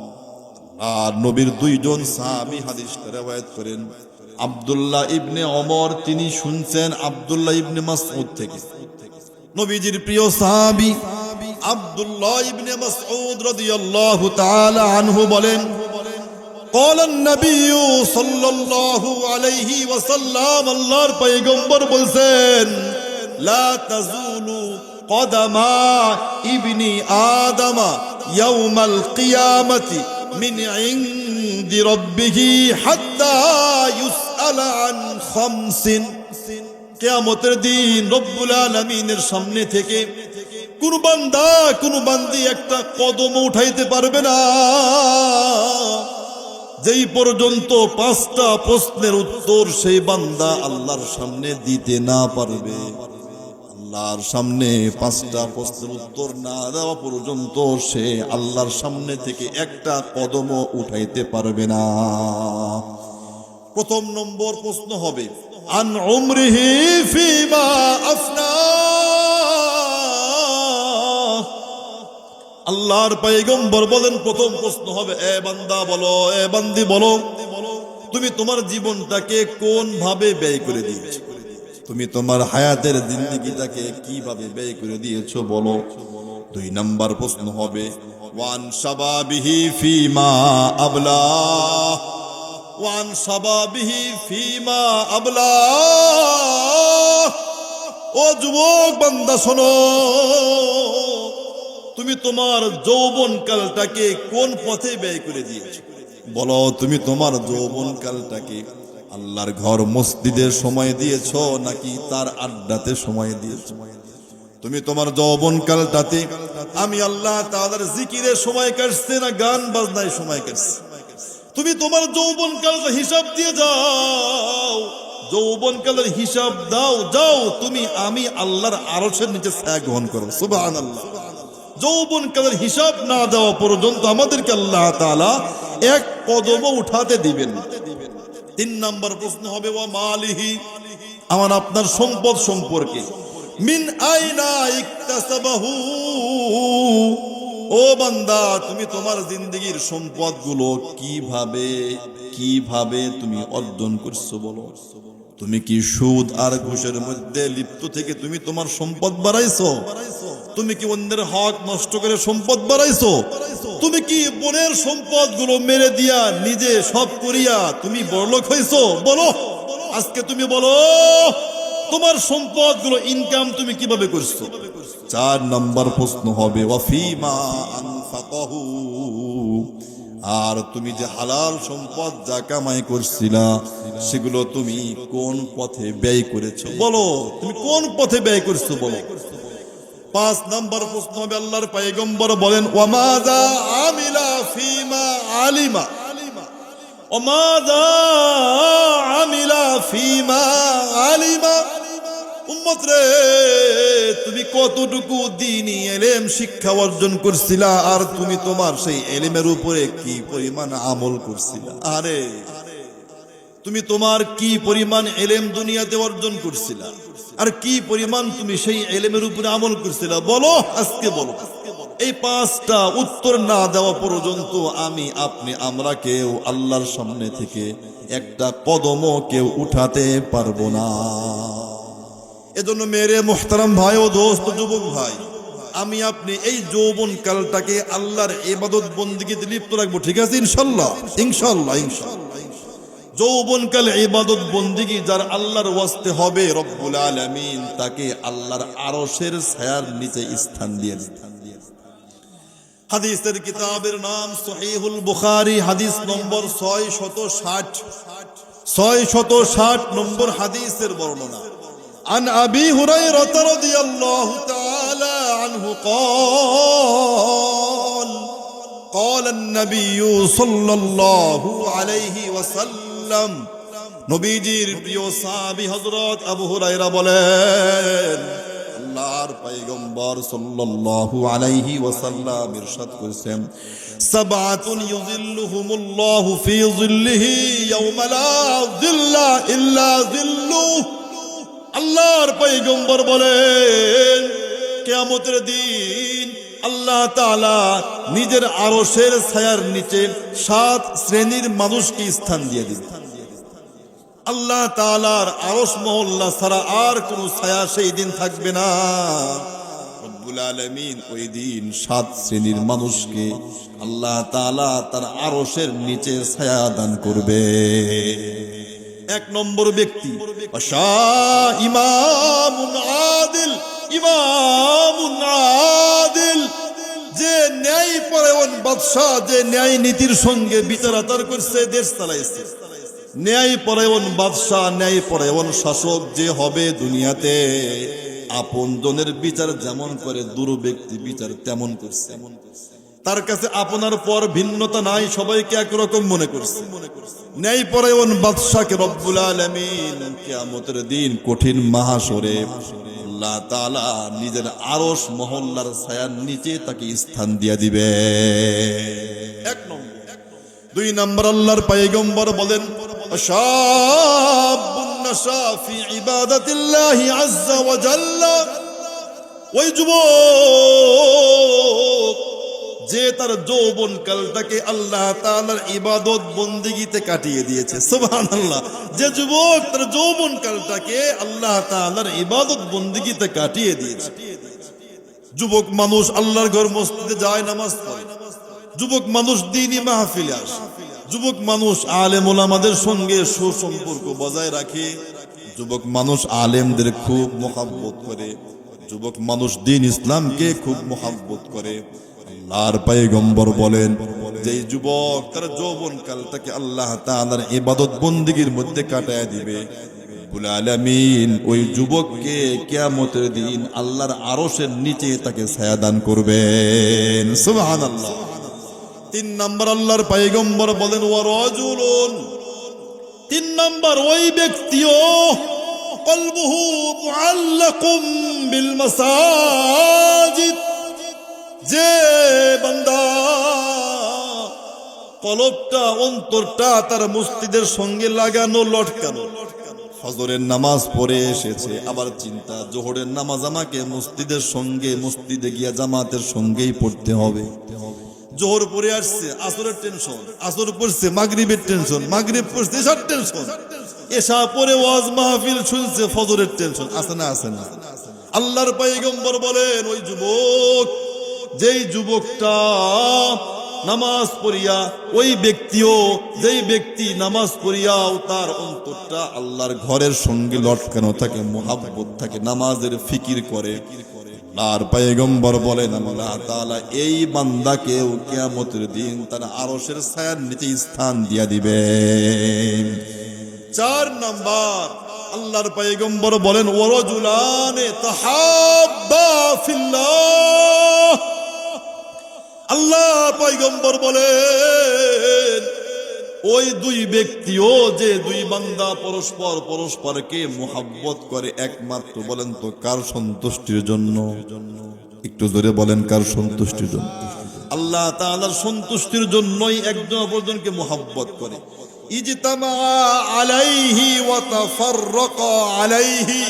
নবীর দুইজন সাহাবী হাদিসটা রওয়ায়াত করেন। আব্দুল্লাহ ইবনে ওমর তিনি শুনছেন আব্দুল্লাহ ইবনে মাসউদ থেকে। নবীজির প্রিয় সাহাবী আব্দুল্লাহ ইবনে মাসউদ রাদিয়াল্লাহু তাআলা আনহু বলেন, قال النبي صلى الله عليه وسلم, আল্লাহর পয়গম্বর বলেন, لا تزول قدم ابن آدم يوم القيامة من عند ربه حتى يسأل عن خمس। কিয়ামতের দিন রব্বুল আলামিনের সামনে থেকে কোন বান্দা কোন বান্দি একটা কদম উঠাইতে পারবে না যেই পর্যন্ত 5টা প্রশ্নের উত্তর সেই বান্দা আল্লাহর সামনে দিতে না পারবে। আল্লাহর সামনে 5টা প্রশ্নের উত্তর না দেওয়া পর্যন্ত সে আল্লাহর সামনে থেকে একটা কদমও উঠাইতে পারবে না। প্রথম নম্বর প্রশ্ন হবে আন উমরিহি ফিমা আফনা। আল্লাহর পয়গম্বর বলেন প্রথম প্রশ্ন হবে, এ বান্দা বলো, এ বান্দি বলো, তুমি তোমার জীবনটাকে কোন ভাবে ব্যয় করে দিয়েছো? তুমি তোমার হায়াতের জিন্দেগিটাকে কিভাবে ব্যয় করে দিয়েছো বলো। 2 নম্বর প্রশ্ন হবে ওয়ান শাবাবিহি ফিমা আবলা। ওয়ান শাবাবিহি ফিমা আবলা। ও যুবক বান্দা শোনো, তুমি তোমার যৌবন কালটাকে কোন পথে ব্যয় করে দিয়েছো বলো। তুমি তোমার যৌবন কালটাকে আল্লাহর ঘর মসজিদের সময় দিয়েছো নাকি তার আড্ডাতে সময় দিয়েছো? তুমি তোমার যৌবন কালটাতে আমি আল্লাহ তাআলার জিকিরের সময় কাটছে না গান বাজনায় সময় কাটছে? তুমি তোমার যৌবন কালটা হিসাব দিয়ে যাও, যৌবন কালের হিসাব দাও। যাও তুমি আমি আল্লাহর আরশের নিচে ছায়া গ্রহণ করো। সুবহানাল্লাহ। যৌবন কালের হিসাব না দেওয়া পর্যন্ত আমাদেরকে আল্লাহ তাআলা এক কদমও উঠাতে দিবেন না। 3 নম্বর প্রশ্ন হবে ওয়া মালিহি, আমার আপনার সম্পদ সম্পর্কে। মিন আইনা ইকতাসাবাহু। ও বান্দা তুমি তোমার জিন্দেগীর সম্পদগুলো কিভাবে তুমি অর্জন করছো বলো। তুমি কি সুদ আর ঘুষের মধ্যে লিপ্ত থেকে তুমি তোমার সম্পদ বাড়াইছো? তুমি কি অন্যের হক নষ্ট করে সম্পদ বাড়াইছো? তুমি কি বোনের সম্পদগুলো মেরে দিয়া নিজে সব করিয়া তুমি বড়লোক হইছো? বলো আজকে তুমি বলো তোমার সম্পদগুলো ইনকাম তুমি কিভাবে করছো? 4 নম্বর প্রশ্ন হবে ওয়াফিমা আনফাকাহু, আর তুমি যে হালাল সম্পদ যা কামাই করছিলা সেগুলো তুমি কোন পথে ব্যয় করেছো? বলো তুমি কোন পথে ব্যয় করছো বলো। 5 নম্বর প্রশ্ন হবে, আল্লাহর পয়গম্বর বলেন ওয়ামাযা আমিলা ফিমা আলিমা, ওয়ামাযা আমিলা ফিমা আলিমা। উম্মত রে, তুমি কতটুকু দ্বীনি ইলম শিক্ষা অর্জন করছিলা, আর তুমি তোমার সেই ইলমের উপরে কি পরিমাণ আমল করছিলা? আরে তুমি তোমার কি পরিমাণ ইলম দুনিয়াতে অর্জন করছিলা, আর কি পরিমাণ তুমি সেই ইলমের উপরে আমল করছিলা? বলো, আজকে বলো। এই 5টা উত্তর না দেওয়া পর্যন্ত আমি, আপনি, আমরা কেউ আল্লাহর সামনে থেকে একটা কদমও কেউ উঠাতে পারবো না। এজন্য মেরে মুহতারাম ভাই ও দোস্ত, যুবক ভাই, আমি আপনি এই যৌবন কালটাকে আল্লাহর ইবাদত বন্দেগীতে লিপ্ত রাখবো, ঠিক আছে? ইনশাআল্লাহ, ইনশাআল্লাহ, ইনশাআল্লাহ। যৌবনকাল ইবাদত বন্দেগী যার আল্লাহর ওয়াস্তে হবে, রব্বুল আলামিন তাকে আল্লাহর আরশের ছায়ার নিচে স্থান দিয়ে দিবেন। হাদিসের কিতাবের নাম সহিহুল বুখারী, হাদিস নম্বর 660 নম্বর হাদিসের বর্ণনা। عن أبي هريرة رضي الله تعالى عنه قال قال النبي صلى الله عليه وسلم, নবীজির প্রিয় সাহাবী হযরত আবু হুরায়রা বলেন, আল্লাহর পয়গম্বর সাল্লাল্লাহু আলাইহি ওয়াসাল্লাম ইরশাদ করেছেন, সাবআতুন ইউযিল্লুহুমুল্লাহু ফি যিল্লিহি ইয়াওমা লা যিল্লা ইল্লা যিল্লুহু। আল্লাহর পয়গম্বর বলেন, কিয়ামতের দিন আল্লাহ তাআলা নিজের আরশের ছায়ার নিচে 7 শ্রেণীর মানুষকে স্থান দিয়ে দিবেন। আল্লাহ তাআলার আরশ মহল্লা ছাড়া আর কোন ছায়া সেই দিন থাকবে না। রব্বুল আলামিন ওই দিন 7 শ্রেণীর মানুষকে আল্লাহ তাআলা তার আরশের নিচে ছায়া দান করবে। 1 নম্বর ব্যক্তি ইমামুন আদিল, ইমামুন আদিল, যে ন্যায়পরায়ণ বাদশা, যে ন্যায় নীতির সঙ্গে বিচার আচার করছে, দেশ চালাইছে। ন্যায়পরায়ণ বাদশা, ন্যায়পরায়ণ শাসক যে হবে দুনিয়াতে, আপন জনের বিচার যেমন করে দূর ব্যক্তি বিচার তেমন করছে। তার কাছে আপনার পর ভিন্নতা নাই, সবাইকে একরকম মনে করছে। ন্যায়পরায়ণ বাদশাকে রব্বুল আলামিন কিয়ামতের দিন কঠিন মাহশরে আল্লাহ তাআলা নিজের আরশ মহল্লার ছায়ার নিচে তাকে স্থান দিয়ে দিবে। 1 নম্বর। 2 নম্বর, আল্লাহর পয়গম্বর বলেন, শাবুন নাশা ফি ইবাদাতিল্লাহি আযজা ওয়া জাল্লা। ওই যুবক যে তার যৌবন কালটাকে আল্লাহ তাআলার ইবাদত বন্দেগীতে কাটিয়ে দিয়েছে, সুবহানাল্লাহ। যে যুবক তার যৌবন কালটাকে আল্লাহ তাআলার ইবাদত বন্দেগীতে কাটিয়ে দিয়েছে। যুবক মানুষ আল্লাহর ঘর মসজিদে যায়, নামাজ পড়ে। যুবক মানুষ দ্বীনি মাহফিলে আসে। যুবক মানুষ আলেম ওলামাদের সঙ্গে সুসম্পর্ক বজায় রাখে। যুবক মানুষ আলেমদের খুব মহব্বত করে। যুবক মানুষ দ্বীন ইসলামকে খুব মহব্বত করে। আল্লাহর পয়গম্বর বলেন, যে যুবক তার যৌবন কালটাকে আল্লাহ তাআলার ইবাদত বন্দেগীর মধ্যে কাটায় দিবে, রব্বুল আলামিন ওই যুবককে কিয়ামতের দিন আল্লাহর আরশের নিচে তাকে ছায়া দান করবেন, সুবহানাল্লাহ। 3 নম্বর, আল্লাহর পয়গম্বর বলেন, ওয়া রাজুলুন, 3 নম্বর ওই ব্যক্তিও কলবুহু মুআল্লাকুম বিল মাসাজিদ, যে বান্দা কলবটা, অন্তরটা তার মসজিদের সঙ্গে লাগানো, লটকানো। ফজরের নামাজ পড়ে এসেছে, আবার চিন্তা জোহরের নামাজ আমাকে মসজিদের সঙ্গে, মসজিদে গিয়া জামাতের সঙ্গেই পড়তে হবে। জোহর পড়ে আসছে, আসরের টেনশন, আসর পড়ছে, মাগরিবের টেনশন, মাগরিব পড়ছে, এশার টেনশন, এশা পরে ওয়াজ মাহফিল শুনছে, ফজরের টেনশন। আছে না? আছে না? আল্লাহর পয়গম্বর বলেন, ওই যুবক, যেই যুবকটা নামাজ পড়িয়া ওই ব্যক্তিও, যেই ব্যক্তি নামাজ পড়িয়াও তার অন্তরটা আল্লাহর ঘরের সঙ্গে লটকানো থাকে, মুহাব্বত থাকে, নামাজের ফিকির করে, আর পয়গম্বর বলেন আল্লাহ তাআলা এই বান্দাকেও কিয়ামতের দিন তার আরশের ছায়ার নিচে স্থান দিয়া দিবেন। 4 নাম্বার, আল্লাহর পয়গম্বর বলেন ওয়ারাজুলানে তাহাব্বা ফিল্লাহ। আল্লাহ পয়গম্বর বলেন ওই 2 ব্যক্তিও, যে 2 বান্দা পরস্পরকে মুহাব্বত করে, একমাত্র বলেন তো কার সন্তুষ্টির জন্য? একটু জোরে বলেন, কার সন্তুষ্টির জন্য? আল্লাহ তাআলার সন্তুষ্টির জন্যই একজন অপরজনকে মুহাব্বত করে। ইজতামা আলাইহি ওয়া তাফাররাকা আলাইহি,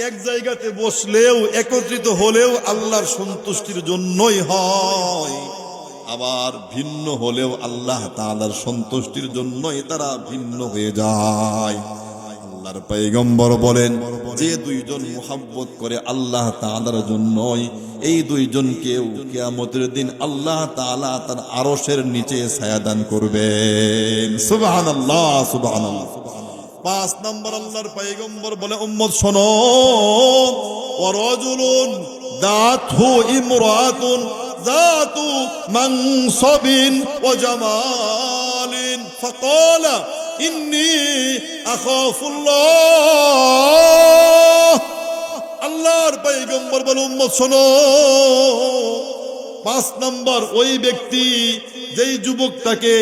এক জায়গাতে বসলেও একত্রিত হলেও আল্লাহর সন্তুষ্টির জন্যই হয়, আবার ভিন্ন হলেও আল্লাহ তাআলার সন্তুষ্টির জন্যই তারা ভিন্ন হয়ে যায়। আল্লাহর পয়গম্বর বলেন যে 2 জন মুহাব্বত করে আল্লাহ তাআলার জন্যই, এই 2 জনকেও কিয়ামতের দিন আল্লাহ তাআলা তার আরশের নিচে ছায়া দান করবেন। সুবহানাল্লাহ, সুবহানাল্লাহ। 5 নম্বর আল্লাহর পয়গম্বর বলে উম্মত শোনো, ওয়ারাজুলুন দাতহু ইমরাতুন যাতু মানসাবিন ওয়া জামালিন ফাকালা ইন্নী আখাফুল্লাহ। আল্লাহর পয়গম্বর বলে উম্মত শোনো, 5 নম্বর ওই ব্যক্তি যেই যুবকটাকে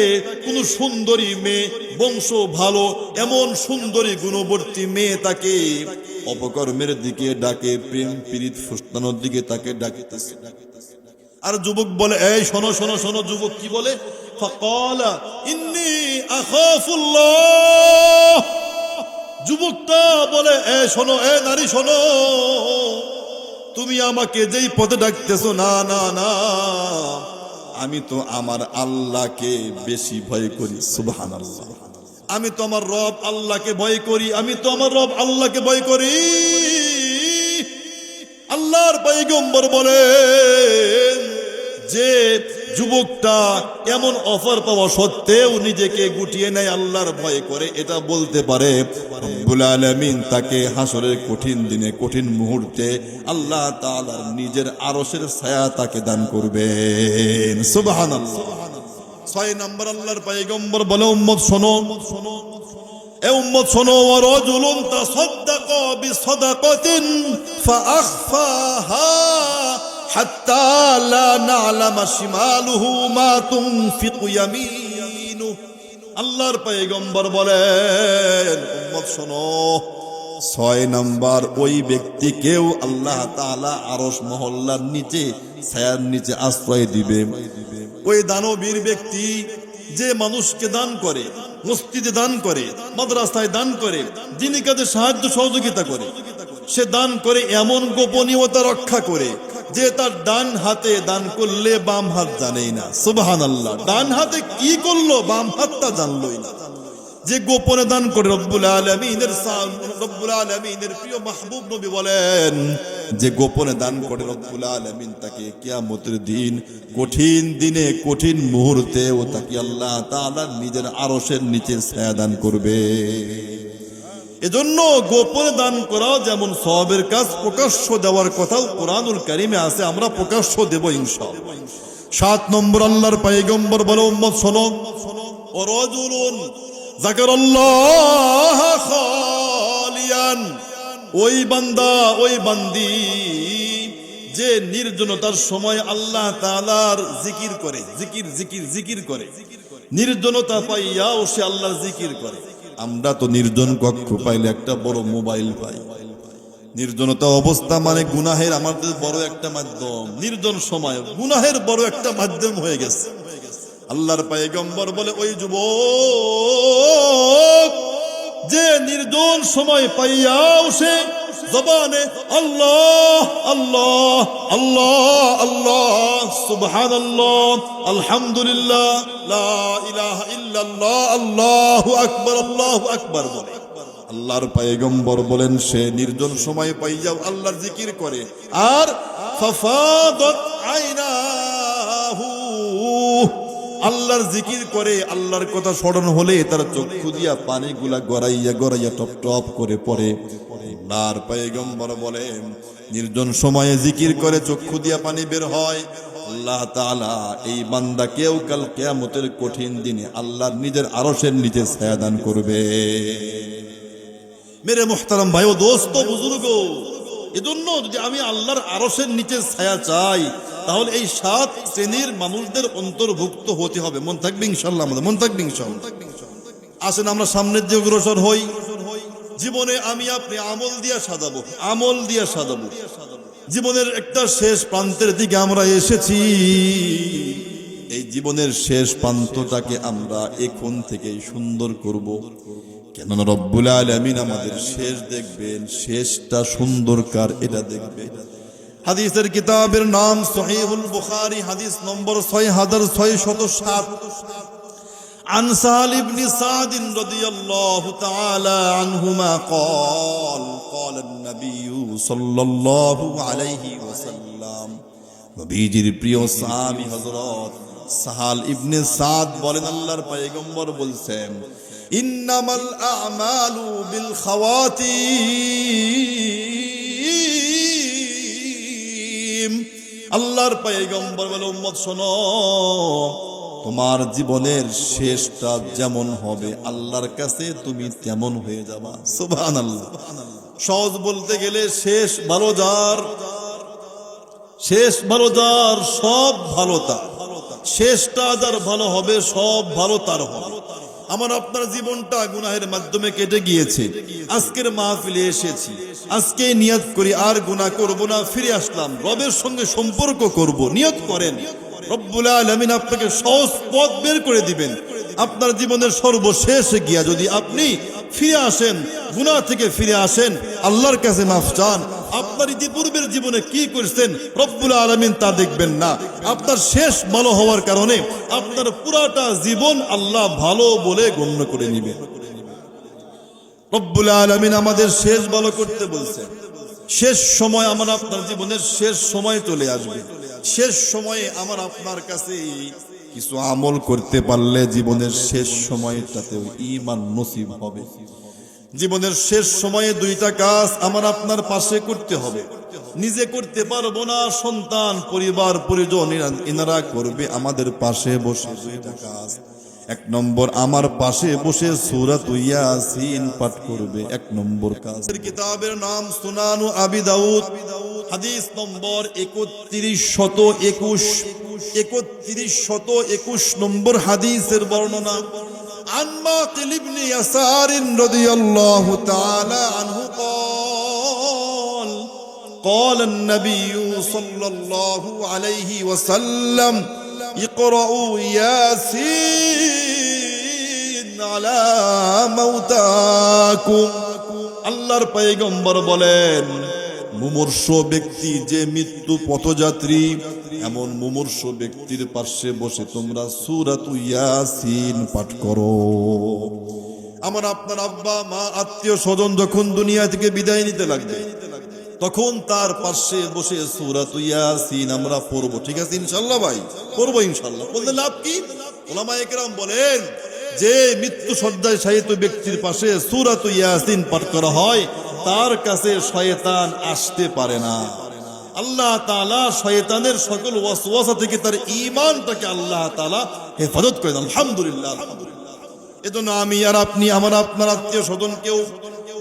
কোন সুন্দরী মেয়ে, বংশ ভালো এমন সুন্দরী গুণবর্তী মেয়ে তাকে অপকর্মের দিকে ডাকে, প্রেম প্রীত ফুসতানোর দিকে তাকে ডাকতেছে, আর যুবক বলে এই শোনো শোনো শোনো। যুবক কি বলে? ফাকালা ইন্নী আখাফুল্লাহ। যুবকটা বলে এই শোনো, এই নারী শোনো, তুমি আমাকে যেই পথে ডাকতেছো, না না না, আমি তো আমার আল্লাহকে বেশি ভয় করি। সুবহানাল্লাহ। আমি তো আমার রব আল্লাহকে ভয় করি, আমি তো আমার রব আল্লাহকে ভয় করি। আল্লাহর পয়গম্বর বলেন যে যুবকটা এমন অফার পাওয়া সত্ত্বেও নিজেকে গুটিয়ে নেয়, আল্লাহর ভয় করে, এটা বলতে পারে রব্বুল আলামিন তাকে হাসরের কঠিন দিনে, কঠিন মুহূর্তে আল্লাহ তাআলার নিজের আরশের ছায়া তাকে দান করবেন। সুবহানাল্লাহ। 6 নম্বর আল্লাহর পয়গম্বর বলে উম্মত শোনো, এ উম্মত শোনো, ওয়ারাজুলুন তাসাদদাকা বিসাদাকাতিন ফাআখফাহা হাত্তা লা না'লামা শিমালুহু মা তুনফিকু ইয়ামিনুহু। আল্লাহর পয়গম্বর বলেন উম্মত শোনো, 6 নম্বর ওই ব্যক্তিকেও আল্লাহ তাআলা আরশ মহল্লার নিচে, ছায়ার নিচে আশ্রয় দিবে। ওই দানবীর ব্যক্তি যে মানুষকে দান করে, মসজিদে দান করে, মাদ্রাসায় দান করে, দিনী কাজে সাহায্য সহযোগিতা করে, সে দান করে এমন গোপনীয়তা রক্ষা করে যে তার ডান হাতে দান করলে বাম হাত জানেই না। সুবহানাল্লাহ। ডান হাতে কি করলো বাম হাতটা জানলই না। যে গোপনে দান করে, রব্বুল আলামিনের প্রিয় মাহবুব নবী বলেন যে গোপনে দান করে রব্বুল আলামিন তাকে কিয়ামতের দিন, কঠিন দিনে, কঠিন মুহূর্তে ও তাকে আল্লাহ তাআলা নিজের আরশের নিচে ছায়া দান করবে। এজন্য গোপনে দান করাও যেমন সওয়াবের কাজ, প্রকাশ্য দেওয়ার কথাও কোরআনুল কারীমে আছে, আমরা প্রকাশ্য দেব ইনশাআল্লাহ। 7 নম্বর আল্লাহর পয়গম্বর বলে উম্মত শোনো, ওয়ারাজুলুন যাকারাল্লাহ খালিয়ান। ওই বান্দা, ওই বান্দি যে নির্জনতার সময় আল্লাহ তাআলার জিকির করে, জিকির করে, নির্জনতা পাইয়াও সে আল্লাহর জিকির করে। আমরা তো নির্জন কক্ষ পাইলে একটা বড় মোবাইল পাই। নির্জনতা অবস্থা মানে গুনাহের আমাদের বড় একটা মাধ্যম, নির্জন সময় গুনাহের বড় একটা মাধ্যম হয়ে গেছে। আল্লাহর পয়গম্বর বলে ওই যুবক যে নির্জন সময় পাইয়াও সে জবানে আল্লাহ আল্লাহ আল্লাহ আল্লাহ সুবহানাল্লাহ আলহামদুলিল্লাহ লা ইলাহা ইল্লাল্লাহ আল্লাহু আকবার বলে, আল্লাহর পয়গম্বর বলেন সে নির্জন সময় পাইয়াও আল্লাহর জিকির করে, আর ফাফাদাত আইনাহু আল্লাহর জিকির করে, আল্লাহর কথা স্মরণ হলে তার চক্ষু দিয়া পানিগুলা গড়াইয়া গড়াইয়া টপ টপ করে পড়ে। আল্লাহর পয়গম্বর বলেন, নির্জন সময়ে জিকির করে চক্ষু দিয়া পানি বের হয়। আল্লাহ তাআলা এই বান্দাকেও কাল কিয়ামতের কঠিন দিনে আল্লাহর নিজের আরশের নিচে ছায়া দান করবে। মেরে মুহতারাম ভাই ও দোস্ত বুজুর্গ, এজন্য যদি আমি আল্লাহর আরশের নিচে ছায়া চাই, তাহলে এই 7 শ্রেণীর মানুষদের অন্তর্ভুক্ত হতে হবে। মন থাকবে ইনশাআল্লাহ, আমাদের মন থাকবে ইনশাআল্লাহ। আসেন আমরা সামনের দিকে অগ্রসর হই। জীবনে আমি আপনি আমল দিয়া সাজাবো, আমল দিয়া সাজাবো। জীবনের একটা শেষ প্রান্তের দিকে আমরা এসেছি। এই জীবনের শেষ প্রান্তটাকে আমরা এখন থেকেই সুন্দর করব। কেননা রব্বুল আলামিন আমাদের শেষ দেখবেন, শেষটা সুন্দর কার এটা দেখবেন। হাদিসের কিতাবের নাম সহিহুল বুখারী, হাদিস নম্বর 6607। عن سهل بن سعد رضي الله تعالى عنهما قال النبي صلى الله عليه وسلم নবীজির প্রিয় সাহাবী হযরত সাহাল ইবনে সাদ বলেন, আল্লাহর পয়গম্বর বলছেন, ইন্নামাল আ'মালু বিল খাওয়াতিম। আল্লাহর পয়গম্বর বলে, উম্মত শোনো, তোমার জীবনের শেষটা যেমন হবে আল্লাহর কাছে তুমি তেমন হয়ে যাবা। সুবহানাল্লাহ। সহজ বলতে গেলে শেষ ভালো যার, শেষ ভালো যার সব ভালো তার, শেষটা যার ভালো হবে সব ভালো তার হবে। আমার আপনার জীবনটা গুনাহের মাধ্যমে কেটে গিয়েছে, আজকের মাহফিলে এসেছি, আজকে নিয়ত করি আর গুনাহ করব না, ফিরে আসলাম, রবের সঙ্গে সম্পর্ক করব। নিয়ত করেন, রব্বুল আলামিন আপনাকে সহজ পথ বের করে দিবেন। আপনার জীবনের সর্বশেষে গিয়া যদি আপনি ফিরে আসেন, গুনাহ থেকে ফিরে আসেন, আল্লাহর কাছে মাফ চান, আপনার ইতিপূর্বের জীবনে কি করেছেন রব্বুল আলামিন তা দেখবেন না। আপনার শেষ ভালো হওয়ার কারণে আপনার পুরাটা জীবন আল্লাহ ভালো বলে গণ্য করে নেবেন। রব্বুল আলামিন আমাদের শেষ ভালো করতে বলছেন। শেষ সময় আমার আপনার জীবনের শেষ সময় চলে আসবে। শেষ সময়ে আমার আপনার কাছে কিছু আমল করতে পারলে জীবনের শেষ সময়টাতে ঈমান নসিব হবে। জীবনের শেষ সময়ে 2টা কাজ আমার আপনার পাশে করতে হবে। নিজে করতে পারবো না, সন্তান পরিবার পরিজন এনারা করবে আমাদের পাশে বসে 2টা কাজ। 1 নম্বর, আমার পাশে বসে সূরাত ইয়াসিন পাঠ করবে, 1 নম্বর কাজ। কিতাবের নাম সুনানু আবি দাউদ, হাদিস নম্বর 3121 নম্বর হাদিসের বর্ণনা। عن ماقل بن يسار رضي الله تعالى عنه قال النبي صلى الله عليه وسلم اقرأوا ياسين على موتاكم। আল্লাহর পয়গম্বর বলেন, মুমূর্ষ ব্যক্তি যে মৃত্যু পথযাত্রী, এমন মুমূর্ষ ব্যক্তির পাশে বসে তোমরা সূরাত ইয়াসিন পাঠ করো। আমার আপনার আব্বা মা আত্মীয় স্বজন যখন দুনিয়া থেকে বিদায় নিতে লাগবে, তখন তার পাশে বসে সূরাত ইয়াসিন আমরা পড়বো। ঠিক আছে ইনশাআল্লাহ ভাই, পড়বো ইনশাআল্লাহ। বলতে লাভ কি? উলামায়ে কেরাম বলেন, যে মৃত্যু শয্যায় শায়িত ব্যক্তির পাশে সূরাত ইয়াসিন পাঠ করা হয়, তার কাছে শয়তান আসতে পারে না। আল্লাহ তাআলা শয়তানের সকল ওয়াসওয়াসা থেকে তার ঈমানটাকে আল্লাহ তাআলা হেফাজত করে দেন। আলহামদুলিল্লাহ। এজন্য আমি আর আপনি, আমার আপনার আত্মীয় স্বজনকেও